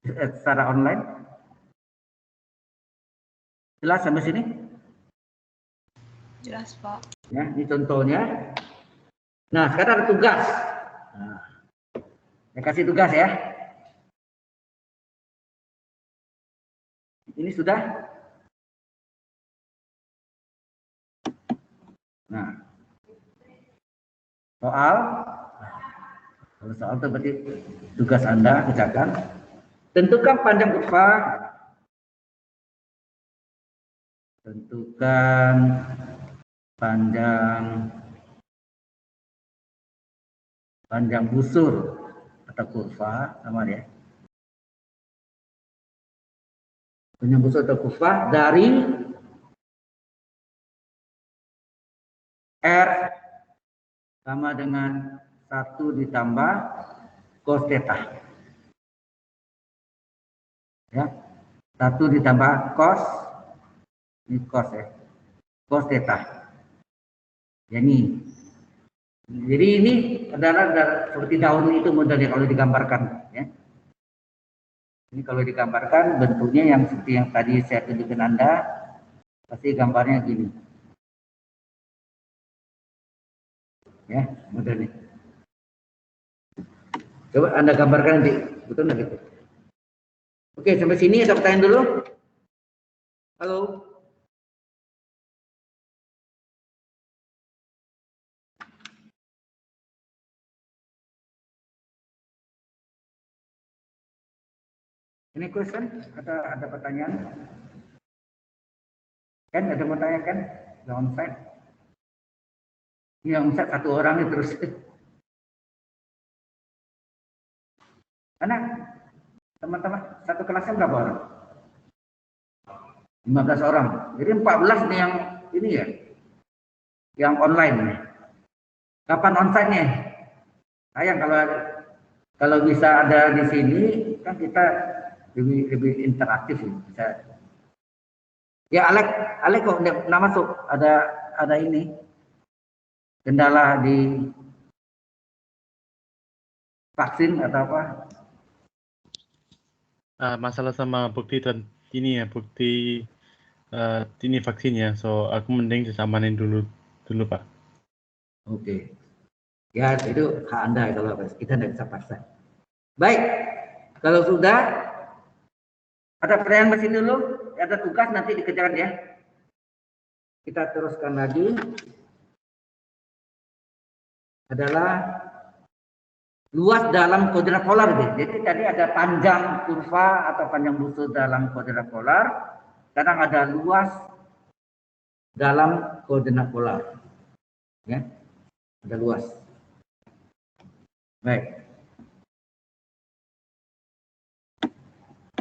secara online. Jelas sampai sini? Jelas, Pak. Ya, ini contohnya. Nah, sekarang ada tugas. Nah, saya kasih tugas ya. Ini sudah. Nah, kalau soal itu berarti tugas Anda kerjakan. Tentukan panjang kurva. Tentukan panjang busur atau kurva sama ya. Panjang busur atau kurva dari R sama dengan 1 ditambah cos theta. Ya. 1 ditambah cos, ini cos ya. Cos theta. Ya ini. Jadi ini adalah seperti daun itu modelnya kalau digambarkan ya. Ini kalau digambarkan bentuknya yang seperti yang tadi saya tunjukkan Anda, pasti gambarnya gini. Ya, modelnya. Coba Anda gambarkan nanti, betul nggak gitu? Oke, sampai sini ada pertanyaan dulu. Halo. Ini question? Ada pertanyaan? Kan ada mau tanya kan? Yang onsite? Yang onsite satu orang itu terus. Anak, teman-teman, satu kelasnya berapa orang? 15 orang. Jadi 14 nih yang ini ya, yang online nih. Kapan onsite-nya? Sayang kalau bisa ada di sini kan kita lebih interaktif ya. Bisa. Ya Alek kok nggak masuk, ada ini kendala di vaksin atau apa? Masalah sama bukti dan ini ya, bukti ini vaksinnya. So aku mending disamanin dulu Pak. Oke. Ya itu hak Anda kalau kita tidak bisa paksa. Baik, kalau sudah ada pertanyaan masih dulu, ada tugas nanti dikerjakan ya. Kita teruskan lagi. Adalah luas dalam koordinat polar. Jadi tadi ada panjang kurva atau panjang busur dalam koordinat polar. Sekarang ada luas dalam koordinat polar. Ya, ada luas. Baik.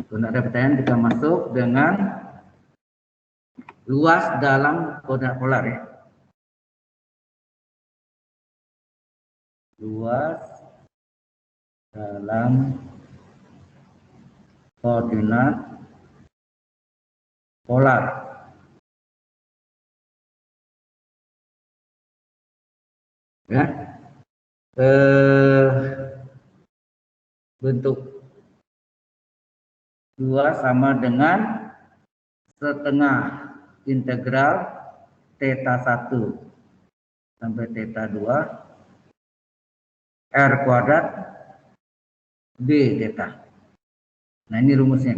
Kalau ada pertanyaan kita masuk dengan luas dalam koordinat polar ya. Luas dalam koordinat polar. Ya. Bentuk luas sama dengan setengah integral theta 1 sampai theta 2 R kuadrat B theta. Nah ini rumusnya.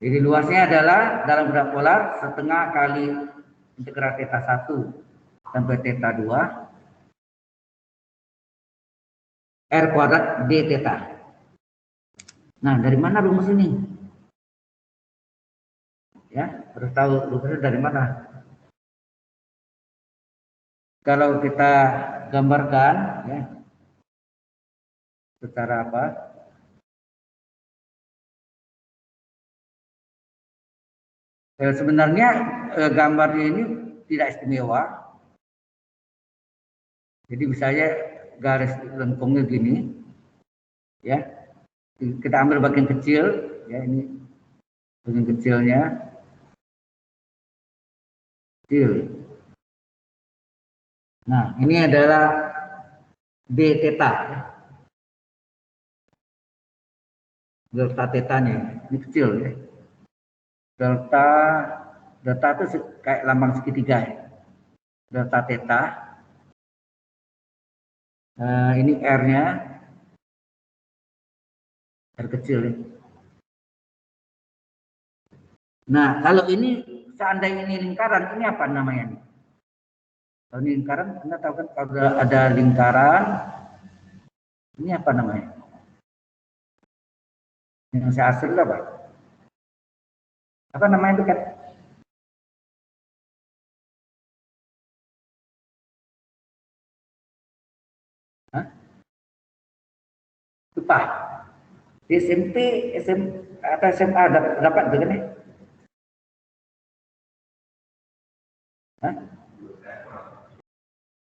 Jadi luasnya adalah dalam koordinat polar setengah kali integral theta 1 sampai theta 2 R kuadrat D theta. Nah dari mana rumus ini? Ya harus tahu rumusnya dari mana. Kalau kita gambarkan ya secara apa? Sebenarnya gambarnya ini tidak istimewa. Jadi misalnya garis lengkungnya gini, ya kita ambil bagian kecil, ya ini bagian kecilnya, kecil. Nah ini adalah D theta, delta tetanya, ini kecil ya. Delta itu kayak lambang segitiga ya. Delta theta. Ini R-nya. R kecil ya. Nah, kalau ini seandainya ini lingkaran, ini apa namanya? Kalau ini lingkaran, Anda tahu kan kalau ada lingkaran, ini apa namanya? Yang saya asal apa? Apa namanya itu kan? Hah? Lupa. Di SMP, atau SMA dapat juga nih? Hah?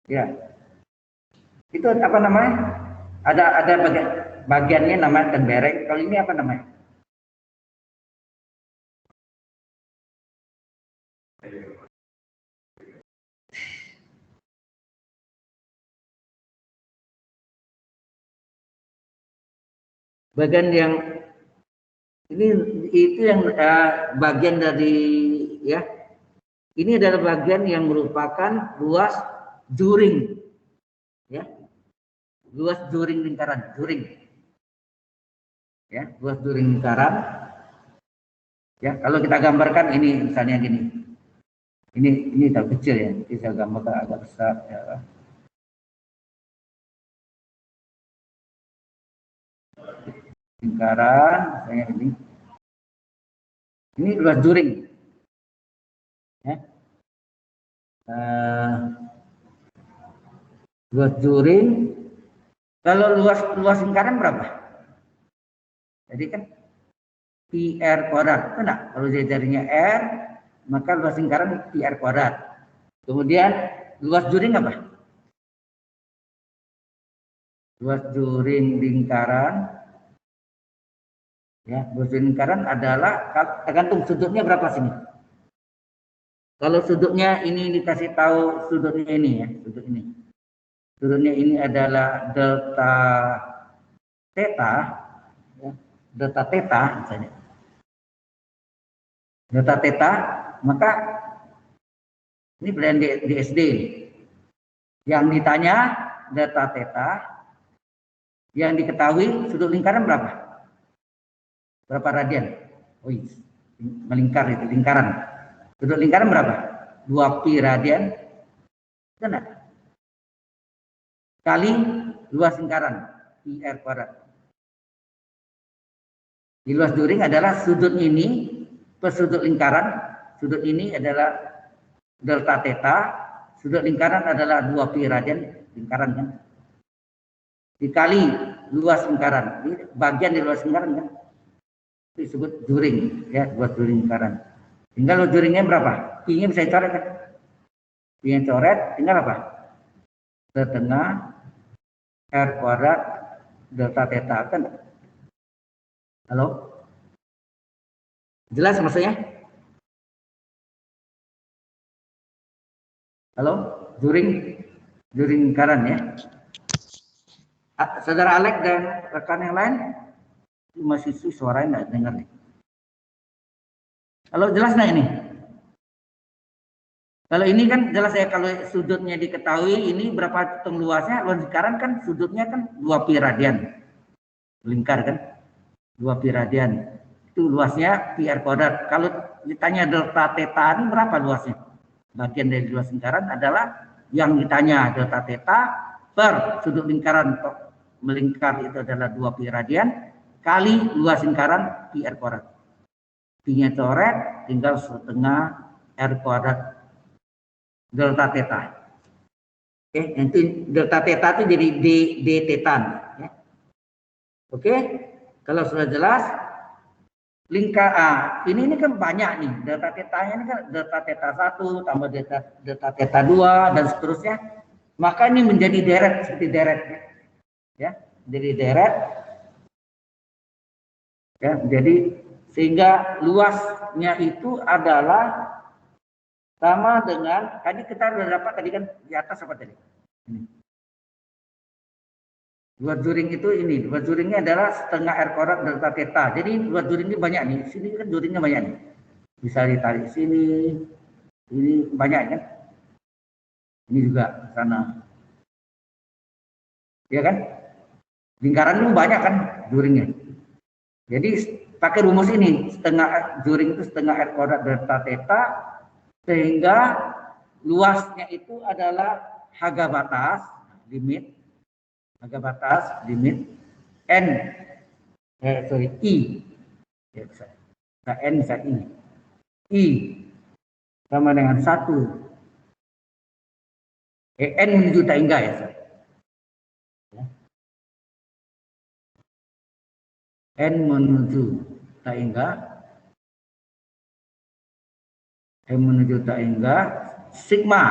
Ya. Itu apa namanya? Ada bagiannya namanya tembereng. Kalau ini apa namanya? Bagian yang ini itu yang bagian dari ya. Ini adalah bagian yang merupakan luas juring. Ya. Luas juring lingkaran, juring. Ya, luas juring lingkaran. Ya, kalau kita gambarkan ini misalnya gini. Ini tak kecil ya. Nanti saya gambarkan agak besar ya. lingkaran, misalnya ini. Ini luas juring. Ya. Luas juring. Kalau luas lingkaran berapa? Jadi kan pi r kuadrat, benar? Kalau jarinya r, maka luas lingkaran pi r kuadrat. Kemudian luas juring apa? Luas juring lingkaran, ya, luas juring lingkaran adalah tergantung sudutnya berapa sini. Kalau sudutnya ini dikasih tahu sudutnya ini ya, sudut ini. Sudutnya ini adalah delta theta, ya, delta theta misalnya. Delta theta, maka ini pelajaran di SD. Yang ditanya delta theta, yang diketahui sudut lingkaran berapa? Berapa radian? Oh, melingkar itu lingkaran. Sudut lingkaran berapa? 2 pi radian. Benar. Kali luas lingkaran pi r kuadrat. Di luas juring adalah sudut ini per sudut lingkaran. Sudut ini adalah delta theta. Sudut lingkaran adalah 2 pi radian. Lingkaran kan. Dikali luas lingkaran. Ini bagian di luas lingkaran kan. Itu disebut juring. Ya, luas juring lingkaran. Tinggal luas juringnya berapa? Pi-nya bisa dicoret kan? Pi-nya coret, tinggal apa? Setengah r kuadrat delta theta kan? Halo? Jelas maksudnya? Halo? Juring lingkaran ya? Saudara Alex dan rekan yang lain mahasiswi suaranya nggak dengar nih. Kalau jelas nggak ini? Kalau ini kan jelas ya, kalau sudutnya diketahui ini berapa hitung luasnya, luas lingkaran kan sudutnya kan 2 pi radian. Lingkar kan? 2 pi radian. Itu luasnya pi r kuadrat. Kalau ditanya delta theta ini berapa luasnya? Bagian dari luas lingkaran adalah yang ditanya delta theta per sudut lingkaran melingkar itu adalah 2 pi radian kali luas lingkaran pi r kuadrat. Pi-nya coret, tinggal setengah r kuadrat delta theta. Oke, nanti delta theta itu jadi d theta. Ya. Oke, kalau sudah jelas lingkar ini kan banyak nih delta theta-nya, ini kan delta theta 1 tambah delta theta 2 dan seterusnya. Maka ini menjadi deret seperti deret ya, jadi deret ya, jadi sehingga luasnya itu adalah sama dengan tadi kita sudah dapat tadi kan di atas apa tadi? Ini. Luas juring itu ini, luas juringnya adalah setengah r kuadrat delta theta. Jadi luas juring ini banyak nih, sini kan juringnya banyak nih. Bisa ditarik sini, ini banyak kan? Ini juga sana. Ya kan? Lingkaran itu banyak kan juringnya. Jadi pakai rumus ini, setengah juring itu setengah r kuadrat delta theta, sehingga luasnya itu adalah harga batas limit n i ya, nah, n bisa i sama dengan 1 n menuju tak hingga ya, n menuju tak hingga sigma.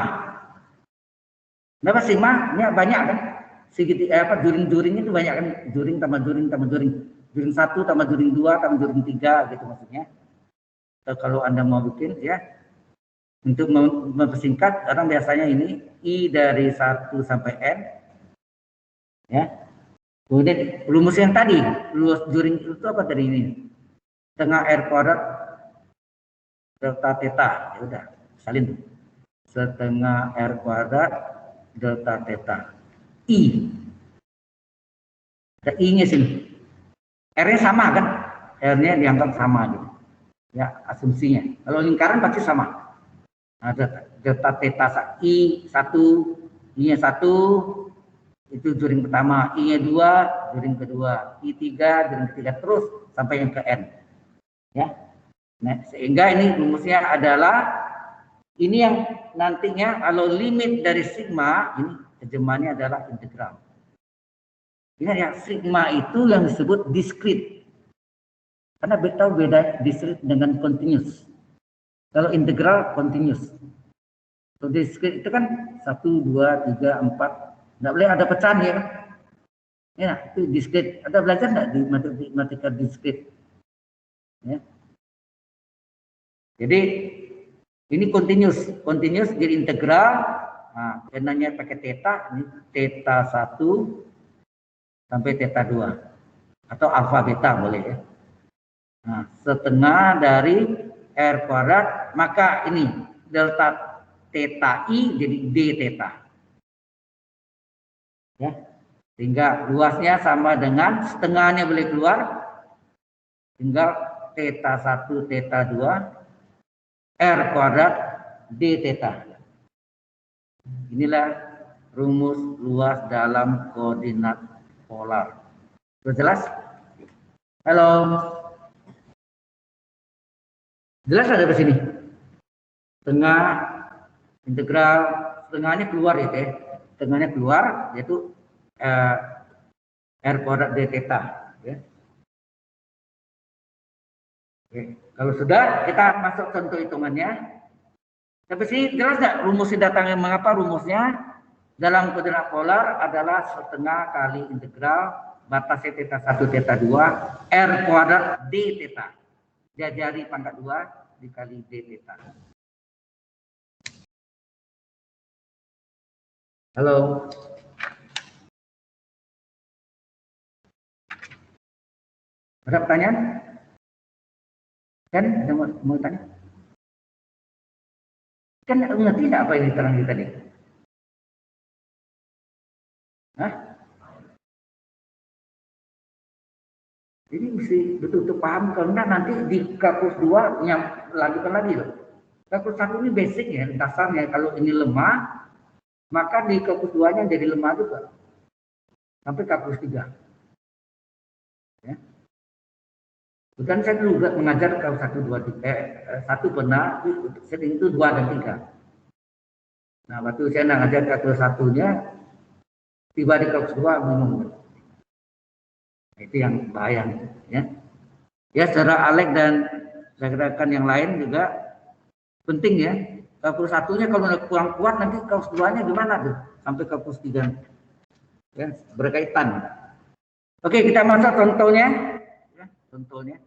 Kenapa sigma? Ini banyak kan? Juring-juring itu banyak kan? Juring tambah juring tambah juring. Juring 1 tambah juring 2 tambah juring 3 gitu maksudnya. Atau kalau Anda mau bikin ya. Untuk mempersingkat, orang biasanya ini I dari 1 sampai N. Ya. Kemudian rumus yang tadi, luas juring itu apa tadi ini? Setengah R kuadrat delta theta. Ya udah, salin. Setengah R kuadrat delta theta. I. Ada I-nya sini. R-nya sama kan? R-nya dianggap sama gitu. Ya, asumsinya. Kalau lingkaran pasti sama. Nah, delta theta I 1, I-nya 1, itu juring pertama, I-nya 2, garing kedua, I3 garing ketiga, terus sampai yang ke N. Ya. Nah, sehingga ini rumusnya adalah ini yang nantinya kalau limit dari sigma, ini terjemahannya adalah integral. Ingat ya, sigma itu yang disebut discrete. Karena tahu beda discrete dengan continuous. Kalau integral continuous. So discrete itu kan 1, 2, 3, 4. Nggak boleh ada pecahan ya kan? Ya, itu discrete. Ada belajar nggak di matematika discrete? Ya. Jadi ini continuous jadi integral. Nah, karena pakai theta, ini theta 1 sampai theta 2 atau alfa beta boleh ya. Nah, setengah dari R kuadrat, maka ini delta theta I jadi D theta. Ya. Sehingga luasnya sama dengan setengahnya boleh keluar, tinggal theta 1 theta 2 R kuadrat D theta. Inilah rumus luas dalam koordinat polar. Sudah jelas? Halo. Jelas ada di sini. Tengah integral setengahnya keluar ya, tengahnya keluar yaitu R kuadrat D theta. Ya. Oke. Kalau sudah, kita masuk contoh hitungannya. Tapi sih jelas nggak rumusnya datangnya mengapa rumusnya dalam koordinat polar adalah setengah kali integral batasnya theta 1 theta 2 R kuadrat D theta. Jajari pangkat 2 dikali D theta. Halo. Ada pertanyaan? Kan ada mau tanya? Kan ngerti nggak apa yang diterangin tadi? Hah? Jadi mesti betul-betul paham karena nanti di kalkulus 2 lanjutkan lagi loh. Kalkulus 1 ini basic ya, dasarnya. Kalau ini lemah, maka di kalkulus 2-nya jadi lemah juga. Sampai kalkulus 3. Ya. Bukan saya juga mengajar kalau 1, 2, 3, 1 pernah, sering itu 2 dan 3. Nah, waktu saya ngajar kalkulus 1-nya, tiba di kalkulus 2 bingung. Itu yang bahaya. Ya, ya secara Alex dan rekan-rekan yang lain juga penting ya. Kalkulus 1-nya kalau kurang kuat, nanti kalkulus 2-nya gimana tuh? Sampai kalkulus 3. Ya, berkaitan. Oke, kita masuk contohnya. Ya, contohnya.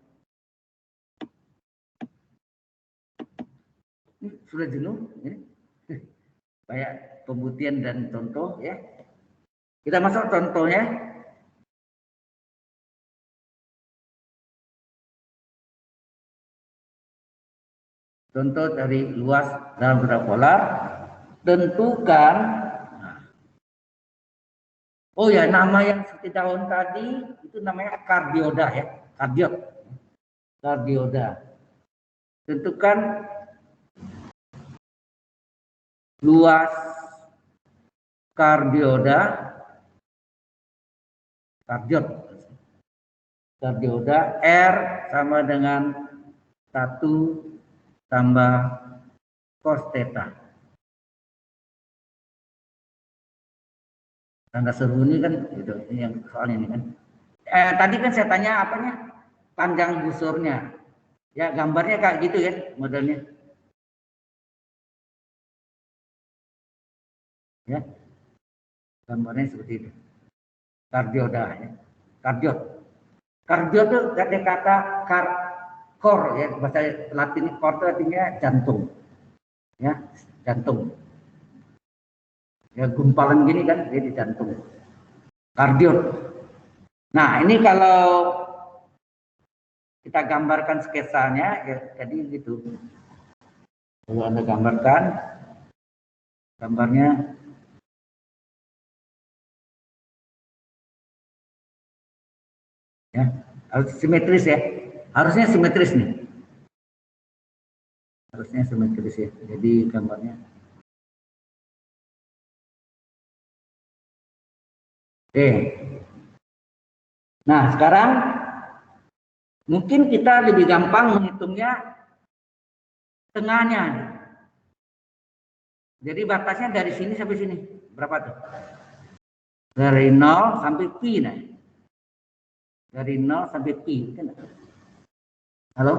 Ini sudah jenuh. Ini. Banyak pembuktian dan contoh ya. Kita masuk contohnya. Contoh dari luas dalam koordinat polar. Tentukan. Oh ya, nama yang seperti tahun tadi itu namanya kardioda ya. Kardioda. Tentukan luas kardioda R sama dengan 1 tambah cos theta. Tanda seru ini kan gitu, ini yang soal ini kan. Tadi kan saya tanya apanya? Panjang busurnya. Ya, gambarnya kayak gitu ya modelnya. Ya. Gambarnya seperti itu. Kardioda ya. Kardio itu dari kata core ya, bahasa Latin core itu artinya jantung. Ya, jantung. Ya, gumpalan gini kan jadi jantung. Kardiot. Nah, ini kalau kita gambarkan sketsanya ya jadi gitu. Kalau Anda gambarkan gambarnya ya, harus simetris ya. Harusnya simetris nih. Harusnya simetris ya. Jadi gambarnya. Oke. Nah, sekarang mungkin kita lebih gampang menghitungnya tengahnya. Jadi batasnya dari sini sampai sini. Berapa tuh? Dari 0 sampai pi. Nah. Dari 0 sampai pi. Halo?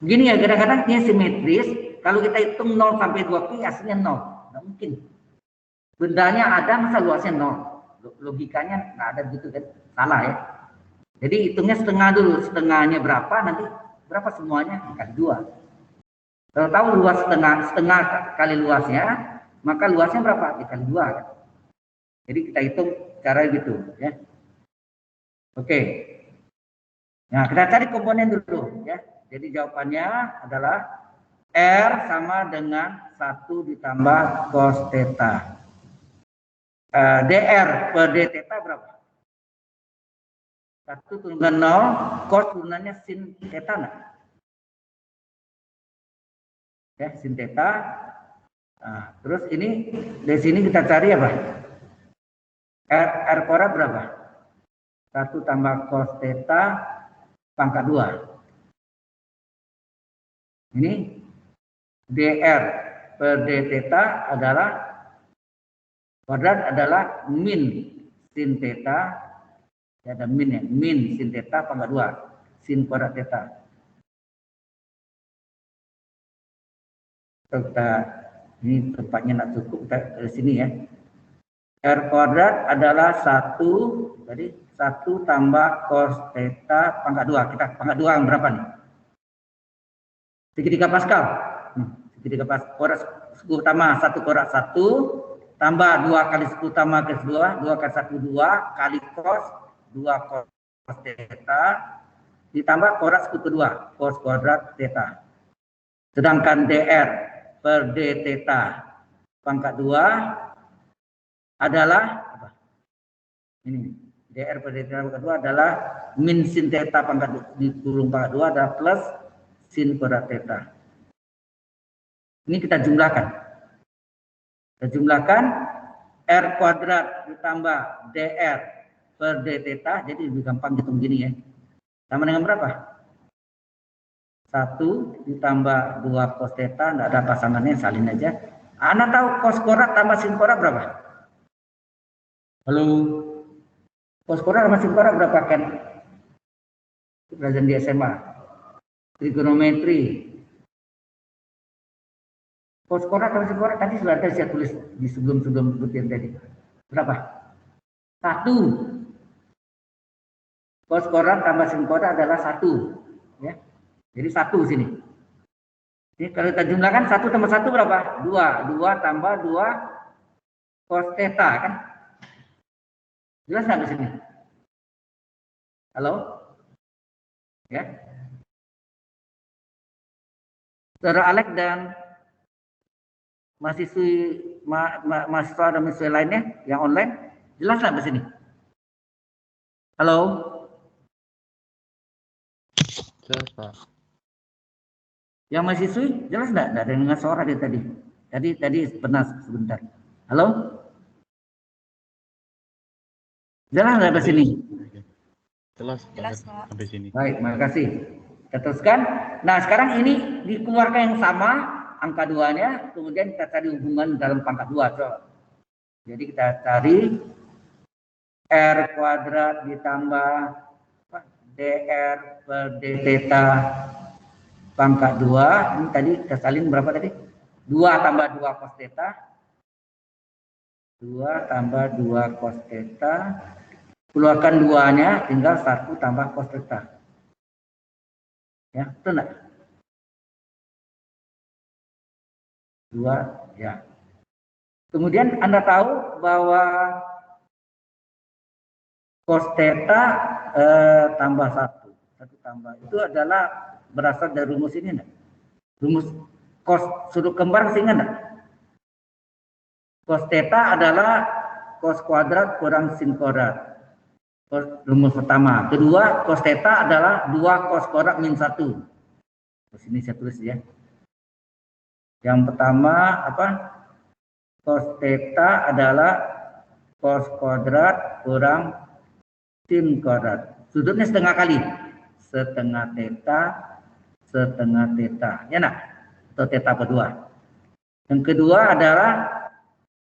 Begini ya, kadang-kadang dia simetris. Kalau kita hitung 0 sampai 2 pi, aslinya 0. Nggak mungkin. Bendanya ada, masa luasnya 0. Logikanya nggak ada gitu kan. Salah ya. Jadi hitungnya setengah dulu. Setengahnya berapa, nanti berapa semuanya? Kali 2. Kalau tahu luas setengah kali luasnya, maka luasnya berapa? Dikali 2 kan? Jadi kita hitung cara gitu ya. Oke. Nah, kita cari komponen dulu ya. Jadi jawabannya adalah R sama dengan 1 ditambah cos theta. DR per d theta berapa? 1 turunkan 0, cos turunannya sin theta enggak? Ya, sin theta. Nah, terus ini dari sini kita cari apa? R kuadrat berapa? 1 tambah cos theta pangkat 2. Ini dr per d theta adalah kuadrat adalah min sin theta. Ya, ada min ya, min sin theta pangkat 2 sin kuadrat theta. Kita ini tempatnya nggak cukup, kita ke sini ya. R kuadrat adalah 1, tadi 1 tambah cos theta pangkat 2. Kita pangkat 2 yang berapa nih? Segitiga Pascal. Segitiga Pascal. Kuadrat suku utama 1 kuadrat 1 tambah 2 kali suku utama ke 2, 2 kali 1 2 kali cos 2 cos theta ditambah kuadrat suku kedua cos kuadrat theta. Sedangkan dr per d theta pangkat 2 adalah apa? Ini dr per d theta pangkat 2 adalah min sin theta pangkat dikurung pangkat 2 adalah plus sin kuadrat theta. Ini kita jumlahkan. Kita jumlahkan R kuadrat ditambah dr per d theta, jadi lebih gampang hitung gini ya. Sama dengan berapa? 1 ditambah 2 cos theta, enggak ada pasangannya, salin aja. Anda tahu cos kuadrat tambah sin kuadrat berapa? Halo? Cos kuadrat tambah sin kuadrat berapa kan? Pelajaran di SMA. Trigonometri. Cos kuadrat tambah sin kuadrat tadi sudah ada saya tulis di sebelum sebutin tadi. Berapa? 1. Cos kuadrat tambah sin kuadrat adalah 1. Ya. Jadi 1 sini. Ini kalau kita jumlahkan 1 tambah 1 berapa? 2. 2 tambah 2 cos theta kan? Jelas nggak di sini? Halo? Ya. Saudara Alex dan mahasiswa dan mahasiswa lainnya yang online, jelas nggak di sini? Halo? Jelas, Pak. Yang mahasiswi jelas nggak? Nggak ada yang dengar suara dia tadi. Tadi pernah sebentar. Halo? Jelas nggak sampai sini? Jelas, Pak. Sampai sini. Baik, makasih. Kita teruskan. Nah, sekarang ini dikeluarkan yang sama angka 2-nya, kemudian kita cari hubungan dalam pangkat 2. Coba. Jadi kita cari R kuadrat ditambah dr per d theta pangkat 2. Ini tadi kita salin berapa tadi? 2 tambah 2 cos theta. 2 tambah 2 cos theta. Keluarkan 2-nya, tinggal 1 tambah cos theta. Ya, betul enggak? 2, ya. Kemudian Anda tahu bahwa cos theta tambah 1 tambah itu adalah berasal dari rumus ini enggak? Rumus cos sudut kembar masih ingat enggak? Cos theta adalah cos kuadrat kurang sin kuadrat. Rumus pertama. Kedua, cos theta adalah 2 cos kuadrat min 1. Terus ini saya tulis ya. Yang pertama apa? Cos theta adalah cos kuadrat kurang sin kuadrat. Sudutnya setengah kali. Setengah theta. Ya nak? Atau theta berdua. Yang kedua adalah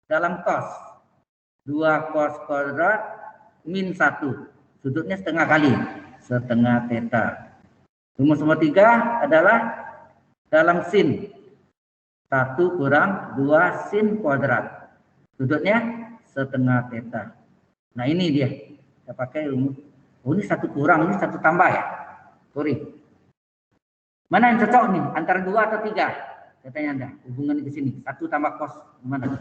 dalam cos. 2 cos kuadrat min 1. Sudutnya setengah kali. Setengah theta. Rumus nomor 3 adalah dalam sin. 1 kurang 2 sin kuadrat. Sudutnya setengah theta. Nah ini dia. Kita pakai rumus. Oh ini 1 kurang, ini 1 tambah ya. Sorry. Mana yang cocok nih? Antara 2 atau 3? Katanya Anda. Hubungan ke sini. 1 tambah cos. Mana?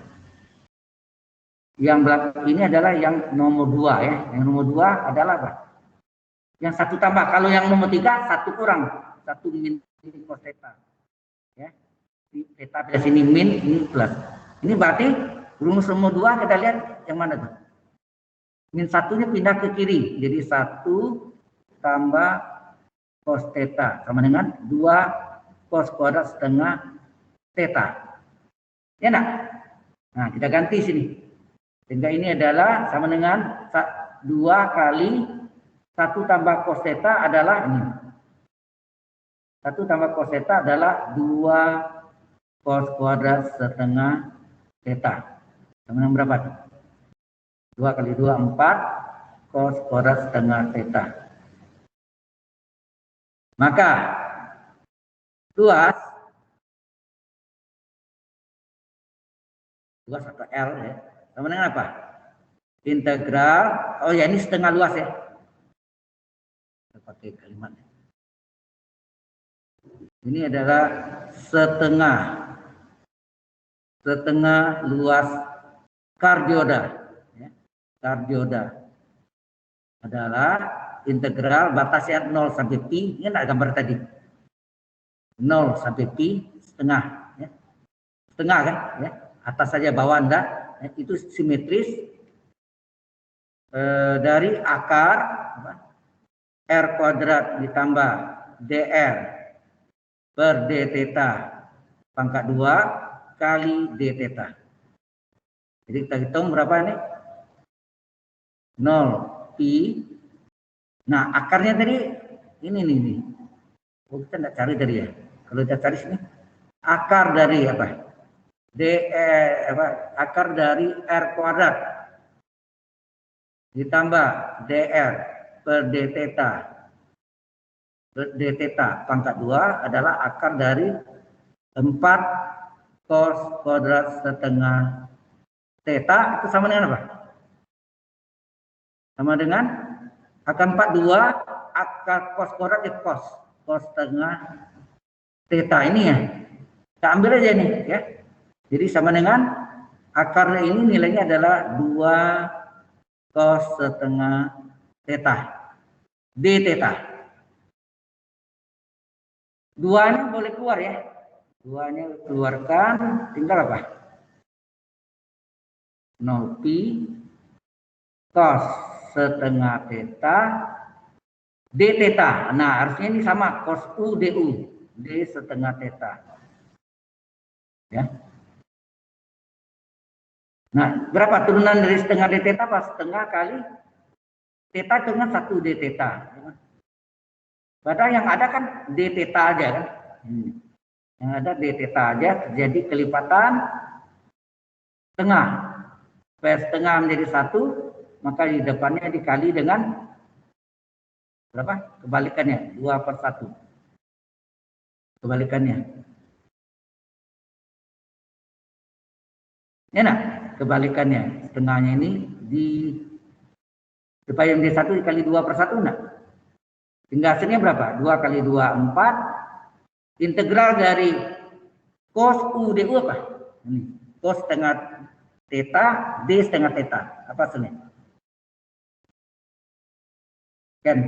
Yang belakang ini adalah yang nomor 2 ya. Yang nomor 2 adalah apa? Yang 1 tambah. Kalau yang nomor 3, 1 kurang. 1 min cos theta. Ya. Theta dari sini min, ini plus. Ini berarti rumus nomor 2 kita lihat yang mana tuh? Min 1-nya pindah ke kiri. Jadi 1 tambah cos theta sama dengan 2 cos kuadrat setengah theta. Ya enggak? Nah, kita ganti sini. Sehingga ini adalah sama dengan 2 kali 1 tambah cos theta adalah ini. 1 tambah cos theta adalah 2 cos kuadrat setengah theta. Sama dengan berapa? 2 kali 2, 4 cos kuadrat setengah theta. Maka luas atau L ya, sama dengan apa? Integral, oh ya ini setengah luas ya. Kita pakai kalimatnya. Ini adalah setengah luas kardioda. Ya. Kardioda adalah integral batasnya 0 sampai pi. Ini enggak gambar tadi. 0 sampai pi setengah. Ya. Setengah kan? Ya. Atas saja bawah enggak. Ya. Itu simetris dari akar apa? R kuadrat ditambah dr per d theta pangkat 2 kali d theta. Jadi kita hitung berapa ini? 0 pi. Nah, akarnya tadi ini nih. Oh, kita enggak cari tadi ya. Kalau kita cari sini akar dari apa? Akar dari R kuadrat ditambah dr per d theta. D theta pangkat 2 adalah akar dari 4 cos kuadrat setengah theta. Itu sama dengan apa? Sama dengan akar 42 akar cos kuadrat ya cos setengah theta ini ya. Kita ambil aja nih ya. Jadi sama dengan akar ini nilainya adalah 2 cos setengah theta. D theta. 2-nya boleh keluar ya. 2-nya keluarkan, tinggal apa? 0 pi cos setengah theta d theta. Nah, harusnya ini sama cos u du, d setengah theta. Ya. Nah, berapa turunan dari setengah d theta? Pas setengah kali theta dengan 1 d theta. Padahal yang ada kan d theta aja kan. Yang ada d theta aja, terjadi kelipatan tengah. Supaya setengah menjadi 1, maka di depannya dikali dengan berapa? Kebalikannya, 2/1. Kebalikannya. Ya nah, kebalikannya. Setengahnya ini supaya yang D1 dikali 2/1 enggak? Tinggal hasilnya berapa? 2 kali 2, 4. Integral dari cos U du apa? Ini. Cos setengah theta, D setengah theta. Apa hasilnya? Kan?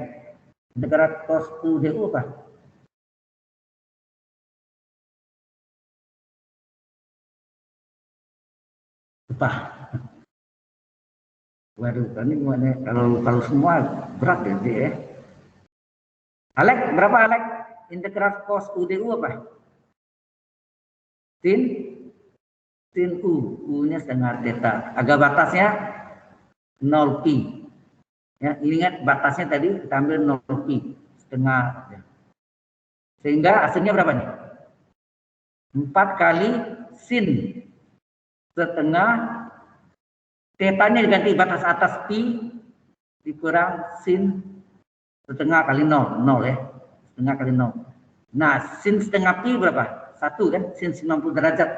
Integral cos U du apa? Lupa. Waduh, ini kalau semua berat ya. Alek, berapa Alek? Integral cos U du apa? Sin U. U-nya setengah theta. Agak batasnya 0 pi. Ya, ingat batasnya tadi kita ambil 0 pi setengah. Ya. Sehingga hasilnya berapa nih? 4 kali sin setengah tetanya diganti batas atas pi dikurang sin setengah kali 0 ya, setengah kali 0. Nah, sin setengah pi berapa? 1 kan, sin 90 derajat.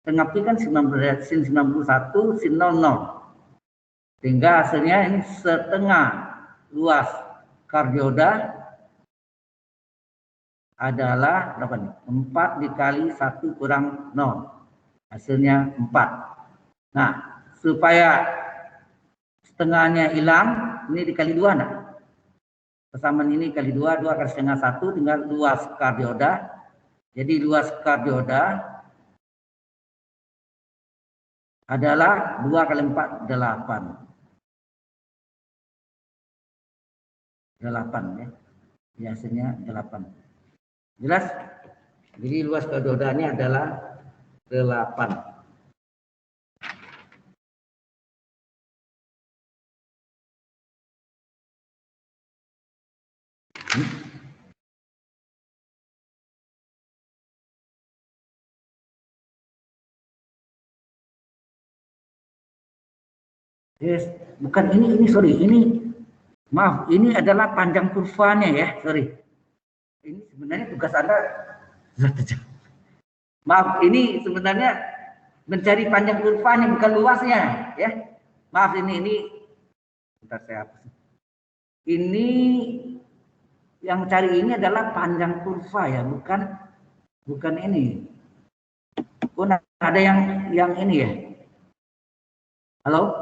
Setengah pi kan 90 derajat, sin 91, sin 0, 0. Sehingga hasilnya ini setengah luas kardioda adalah berapa nih? 4 dikali 1 kurang 0. Hasilnya 4. Nah, supaya setengahnya hilang, ini dikali 2 enggak? Persamaan ini kali 2, 2 kali setengah 1 tinggal luas kardioda. Jadi luas kardioda adalah 2 kali 4, 8. 8 ya. Biasanya 8. Jelas? Jadi luas kardiodannya adalah 8. Yes, bukan ini sorry, ini maaf, ini adalah panjang kurvanya ya, sorry. Ini sebenarnya tugas Anda. Maaf, ini sebenarnya mencari panjang kurvanya bukan luasnya ya. Maaf ini bentar saya hapus. Ini yang cari ini adalah panjang kurva ya, bukan ini. Oh, ada yang ini ya. Halo?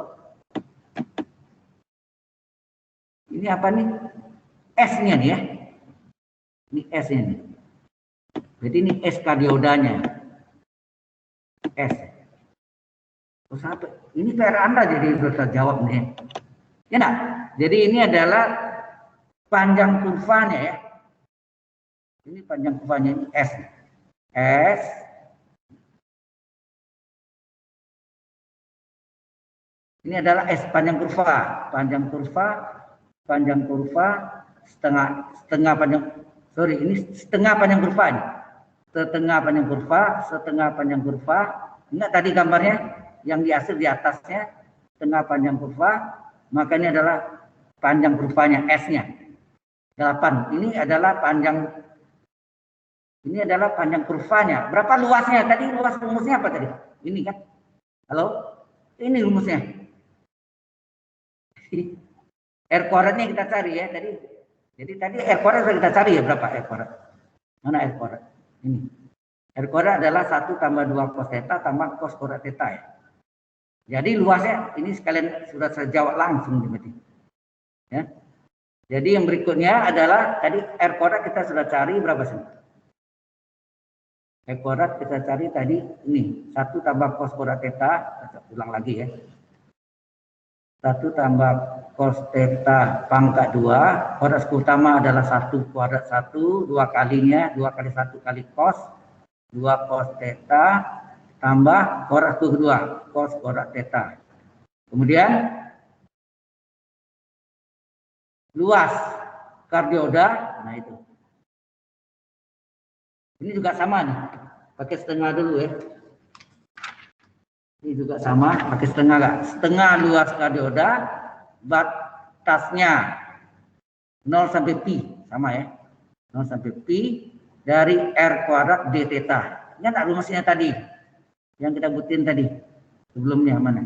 Ini apa nih? S-nya nih ya. Ini S-nya nih. Jadi ini S kardiodanya. S. Terus apa? Ini PR Anda jadi bisa jawab nih. Ya enggak? Jadi ini adalah panjang kurvanya ya. Ini panjang kurvanya ini S. S. Ini adalah S panjang kurva. Panjang kurva setengah panjang. Sorry, ini setengah panjang kurva ini. Setengah panjang kurva. Enggak tadi gambarnya yang dihasil di atasnya setengah panjang kurva, maka ini adalah panjang kurvanya S-nya 8. Ini adalah panjang kurvanya. Berapa luasnya? Tadi luas rumusnya apa tadi? Ini kan? Halo? Ini rumusnya. R kuadratnya kita cari ya tadi. Jadi tadi R kuadrat sudah kita cari ya berapa R kuadrat? Mana R kuadrat? Ini. R kuadrat adalah 1 tambah 2 cos theta tambah cos kuadrat theta ya. Jadi luasnya ini sekalian sudah saya jawab langsung berarti. Ya. Jadi yang berikutnya adalah tadi R kuadrat kita sudah cari berapa sih? R kuadrat kita cari tadi ini 1 tambah cos kuadrat theta, ulang lagi ya. 1 tambah cos theta pangkat 2, kuadrat utama adalah 1 kuadrat 1, 2 kalinya, 2 kali 1 kali cos, 2 cos theta, tambah kuadrat kedua, cos kuadrat theta. Kemudian, luas kardioda, nah itu. Ini juga sama nih, pakai setengah dulu ya. Ini juga sama, pakai setengah enggak? Setengah luas kardioda, batasnya 0 sampai pi, sama ya. 0 sampai pi dari R kuadrat d theta. Ini enggak rumusnya tadi? Yang kita butin tadi. Sebelumnya mana?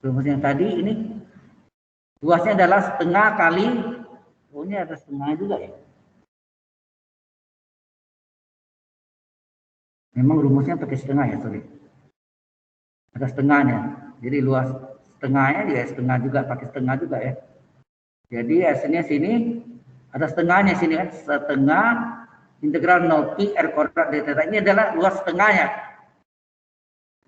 Rumusnya tadi ini luasnya adalah setengah kali, oh ini ada setengah juga ya. Memang rumusnya pakai setengah ya, sorry. Ada setengahnya. Jadi luas setengahnya dia setengah juga, pakai setengah juga ya. Jadi hasilnya sini ada setengahnya sini kan, setengah integral 0 pi R kuadrat d theta. Ini adalah luas setengahnya.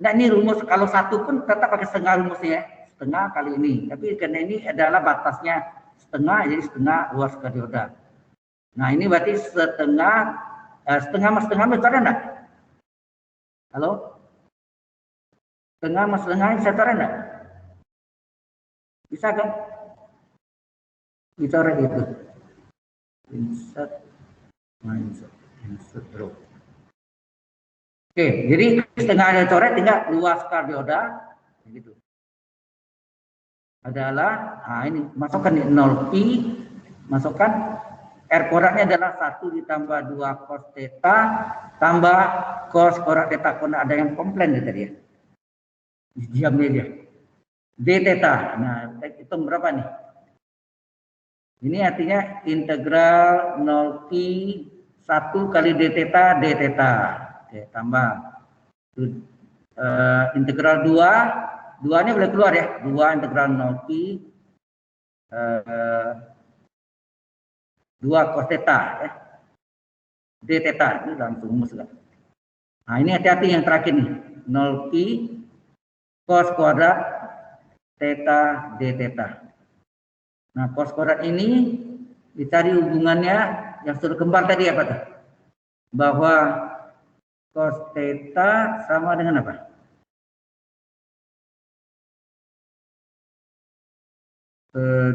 Nah ini rumus kalau 1 pun tetap pakai setengah rumusnya ya. Setengah kali ini. Tapi karena ini adalah batasnya setengah, jadi setengah luas kardioda. Nah ini berarti setengah mas setengah betul enggak? Halo? Setengah mas setengah bisa coret enggak? Bisa kan? Dicoret itu. Insert row. Oke, jadi setengah ada coret tinggal luas kardioda gitu. Adalah, nah ini masukkan 0 pi, masukkan R koordinatnya adalah 1 ditambah 2 cos theta tambah cos koordinat theta, karena ada yang komplain tadi ya. Diam dia. D theta. Nah, hitung berapa nih? Ini artinya integral 0 pi 1 kali d theta. Oke, tambah integral 2 nya boleh keluar ya, 2 integral 0 pi 2 cos theta ya, d theta ini langsung rumus lah. Nah ini hati-hati yang terakhir nih, 0 pi cos kuadrat theta d theta. Nah cos kuadrat ini dicari hubungannya yang sudah kembar tadi apa tuh? Bahwa cos theta sama dengan apa?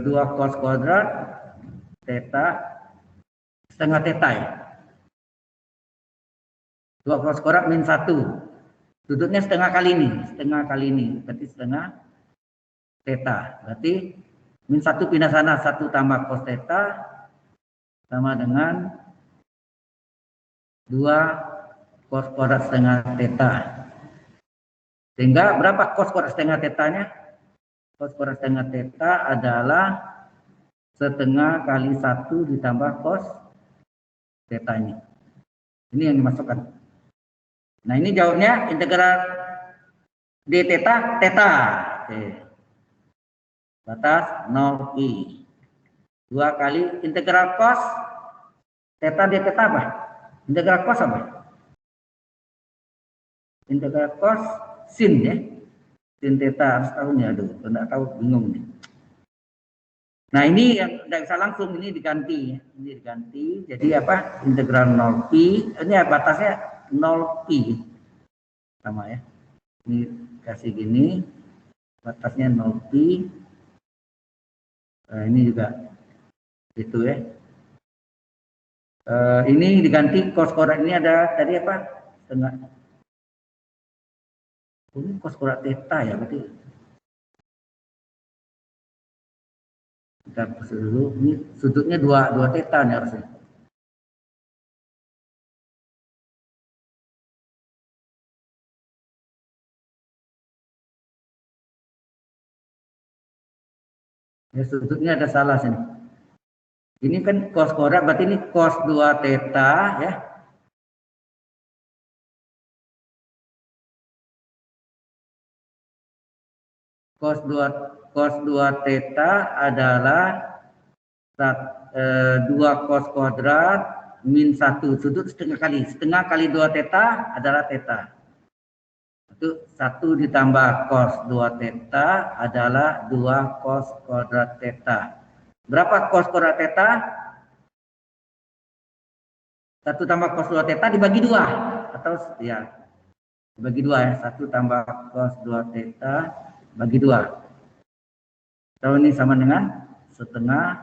Dua cos kuadrat theta setengah theta ya. 2 cos kuadrat min 1. Sudutnya setengah kali ini. Berarti setengah theta. Berarti min 1 pindah sana, 1 tambah cos theta sama dengan 2 cos kuadrat setengah theta. Sehingga berapa cos kuadrat setengah tetanya? Cos kuadrat setengah theta adalah setengah kali 1 ditambah cos theta ini. Ini yang dimasukkan. Nah ini jawabnya integral d theta, theta. Oke. Batas 0 pi. 2 kali integral cos theta d theta apa? Integral cos apa? Integral cos sin ya. Sin theta harus tahu nih, aduh, kalau nggak tahu bingung nih. Nah ini yang tidak bisa langsung, ini diganti ya. Ini diganti, jadi apa? Integral 0 pi, ini batasnya 0 pi. Sama ya. Ini kasih gini, batasnya 0 pi. Nah, ini juga itu ya. Ini diganti cos kuadrat ini ada tadi apa? Setengah. Ini cos kuadrat theta ya, berarti. Kita hapus dulu. Ini sudutnya 2 theta nih harusnya. Ya, sudutnya ada salah sini. Ini kan cos kuadrat, berarti ini cos 2 theta ya. Cos 2 theta adalah 2 cos kuadrat min 1, sudut setengah kali 2 theta adalah theta. Itu 1 ditambah cos 2 theta adalah 2 cos kuadrat theta. Berapa cos kuadrat theta? 1 tambah cos 2 theta dibagi 2. Atau ya, dibagi 2 ya. 1 tambah cos 2 theta bagi 2. Tahu ini sama dengan setengah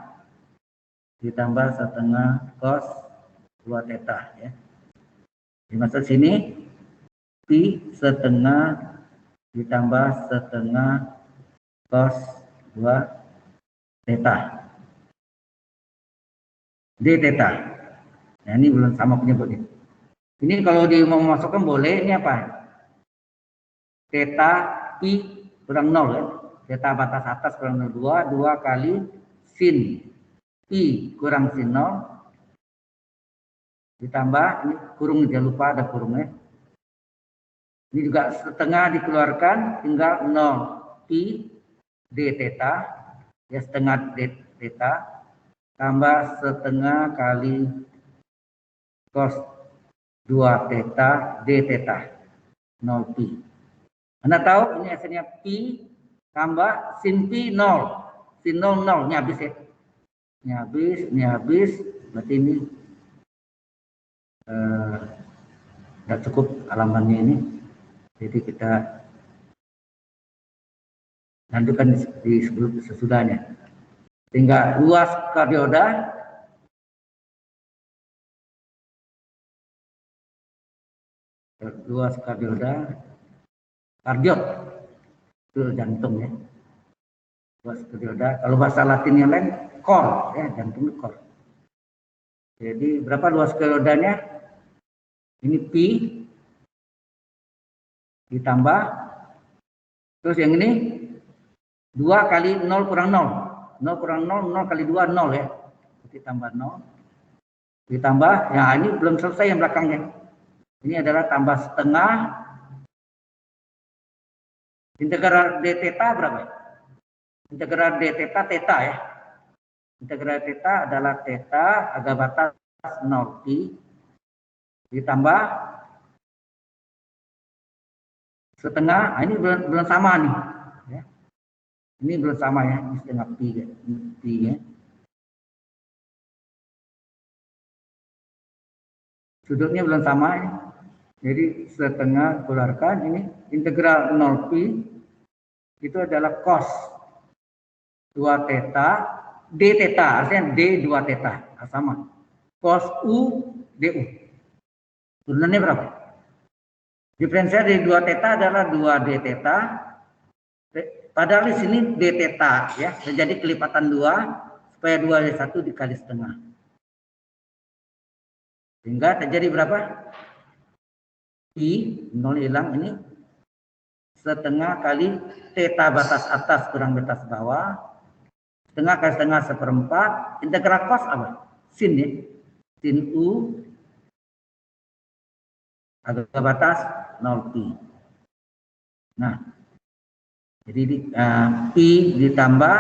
ditambah setengah cos 2 theta ya. Dimaksud sini pi setengah ditambah setengah cos 2 theta. D theta. Nah ini belum sama penyebutnya. Ini kalau mau masukkan boleh, ini apa? Theta pi kurang 0 ya. Theta batas atas kurang 0,2, 2 kali sin pi kurang sin 0 ditambah ini kurung, jangan lupa ada kurungnya. Ini juga setengah dikeluarkan, tinggal 0 pi d theta ya, setengah d theta tambah setengah kali cos 2 theta d theta 0 pi. Anda tahu ini hasilnya pi tambah sin pi 0. Sin 0 0, ini habis ya. Ini habis, berarti ini tidak cukup halamannya ini. Jadi kita, lanjutkan di sebelum sesudahnya. Sehingga luas kardioda kardiot itu jantung ya. Luas kardioda. Kalau bahasa Latin yang lain cor ya, jantung cor. Jadi berapa luas kariodanya? Ini pi ditambah terus yang ini 2 kali 0 kurang 0. 0 kurang 0, 0 kali 2, 0 ya. Jadi tambah 0. Ditambah, ya ini belum selesai yang belakangnya. Ini adalah tambah setengah. Integral d theta berapa? Integral d theta, theta ya. Integral theta adalah theta agak batas 0 pi. Ditambah setengah, ini belum sama nih. Ya. Ini belum sama ya, ini setengah pi ya. Pi ya. Sudutnya belum sama ya. Jadi setengah keluarkan ini integral 0 pi itu adalah cos 2 theta d theta, artinya d 2 theta sama cos u du. Turunannya berapa? Diferensial dari 2 theta adalah 2 d theta. Padahal di sini d theta ya, terjadi kelipatan 2 supaya 2 dari 1 dikali setengah. Sehingga terjadi berapa? I 0 hilang ini setengah kali theta batas atas kurang batas bawah, setengah kali setengah seperempat, integral cos apa? Sin ya, sin u agak batas 0 pi. Nah, jadi pi ditambah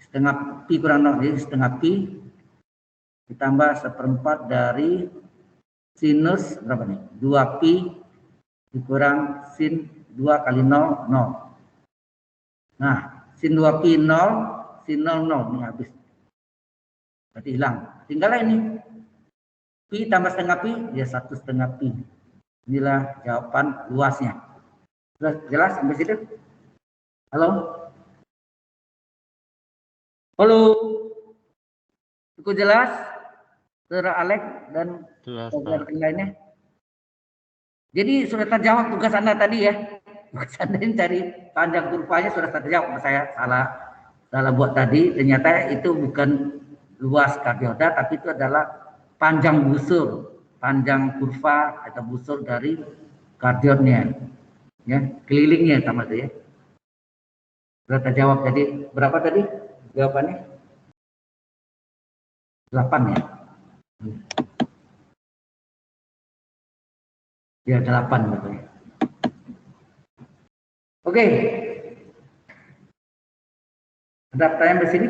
setengah pi kurang 0, jadi setengah pi ditambah seperempat dari sinus berapa nih? 2 pi dikurang sin 2 kali 0, 0. Nah, sin 2 pi 0, sin 0, 0. Ini habis. Berarti hilang. Tinggallah ini. Pi tambah setengah pi, ya 1/2 pi. Inilah jawaban luasnya. Sudah jelas sampai situ? Halo? Halo? Cukup jelas? Saudara Alex dan saudara lainnya. Jadi sudah terjawab tugas Anda tadi ya. Tugas Anda ini cari panjang kurvanya sudah terjawab. Saya salah buat tadi. Ternyata itu bukan luas kardioda, tapi itu adalah panjang busur, panjang kurva atau busur dari kardiotnya. Ya, kelilingnya sama itu ya. Sudah terjawab. Jadi berapa tadi jawabannya? 8 ya. Ya 8 betul. Oke. Ada pertanyaan di sini?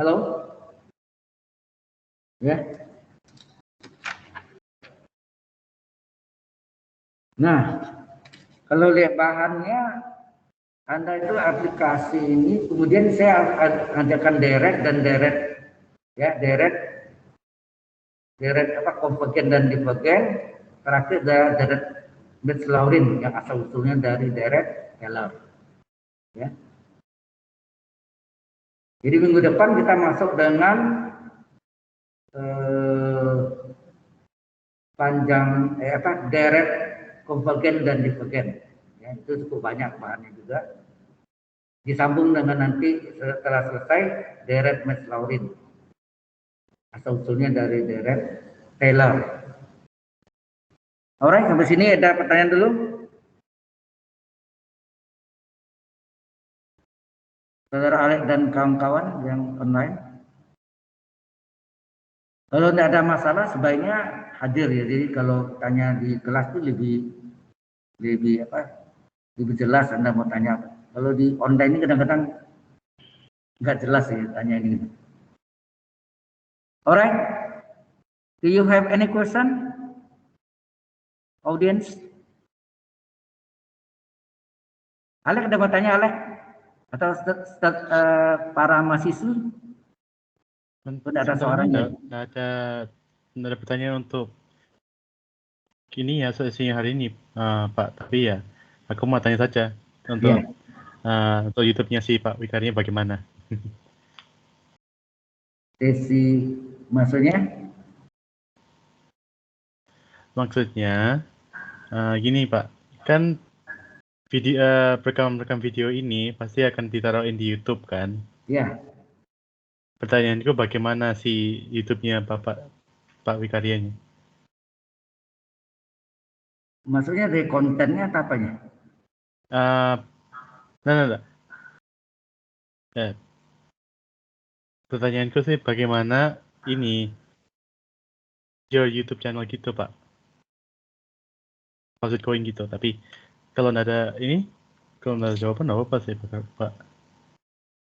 Halo? Ya. Nah, kalau lihat bahannya, Anda itu aplikasi ini, kemudian saya ajarkan deret dan deret, ya deret apa konvergen dan divergen, terakhir ada deret Metz-Lowrin yang asal usulnya dari deret Taylor. Ya. Jadi minggu depan kita masuk dengan panjang deret konvergen dan divergen. Ya, itu cukup banyak bahannya juga. Disambung dengan nanti setelah selesai deret Metz-Lowrin. Asal usulnya dari deret Taylor. Alright, sampai sini ada pertanyaan dulu. Saudara Alex dan kawan-kawan yang online. Kalau tidak ada masalah sebaiknya hadir ya. Jadi kalau tanya di kelas itu lebih jelas Anda mau tanya apa. Kalau di online ini kadang-kadang nggak jelas ya tanya ini. Alright, do you have any question, audience? Alex ada mau tanya Alex atau para mahasiswa? Tidak ada suaranya. Tidak ada pertanyaan untuk ini ya sesi hari ini, Pak. Tapi ya, aku mau tanya saja. untuk YouTube-nya si Pak Wikarya bagaimana? Sesi maksudnya? Maksudnya gini Pak, kan video rekam video ini pasti akan ditaruhin di YouTube kan? Ya. Pertanyaanku bagaimana si YouTube-nya Pak Wikaryanya? Maksudnya dari kontennya atau apanya? Nah. Pertanyaanku sih bagaimana ini your YouTube channel gitu Pak? Maksud going gitu, tapi kalau nggak ada ini, kalau nggak ada jawaban nggak apa-apa sih Pak.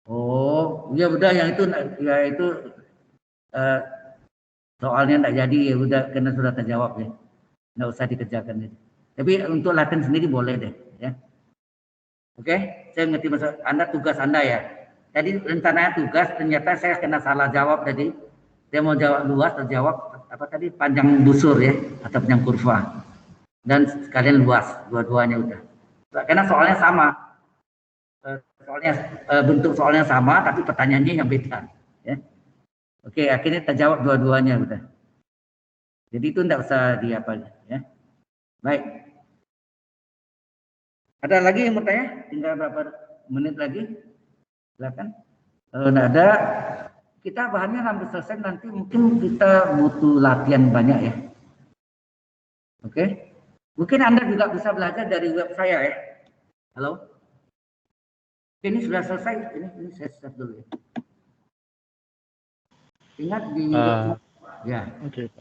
Oh, ya udah yang itu ya itu soalnya nggak jadi ya udah karena sudah terjawab ya, nggak usah dikerjakan itu. Tapi untuk latihan sendiri boleh deh ya. Oke, saya ngerti maksud Anda, tugas Anda ya. Tadi rencananya tugas, ternyata saya kena salah jawab tadi. Saya mau jawab luas, terjawab apa tadi panjang busur ya atau panjang kurva. Dan sekalian luas, dua-duanya udah. Karena soalnya sama. Bentuk soalnya sama tapi pertanyaannya yang beda ya. Oke, akhirnya terjawab dua-duanya udah. Jadi itu enggak usah diapa ya. Baik. Ada lagi yang mau tanya? Tinggal berapa menit lagi? Silakan. Kalau enggak ada, kita bahannya hampir selesai, nanti mungkin kita butuh latihan banyak ya. Oke. Mungkin Anda juga bisa belajar dari web saya ya. Halo? Ini sudah selesai, ini saya stop dulu ya. Ingat di ya. Oke.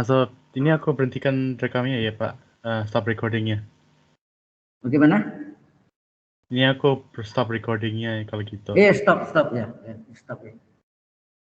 So ini aku berhentikan rekamnya ya Pak, stop recordingnya. Bagaimana? Ini aku stop recordingnya kalau gitu. Stop ya, stop ya.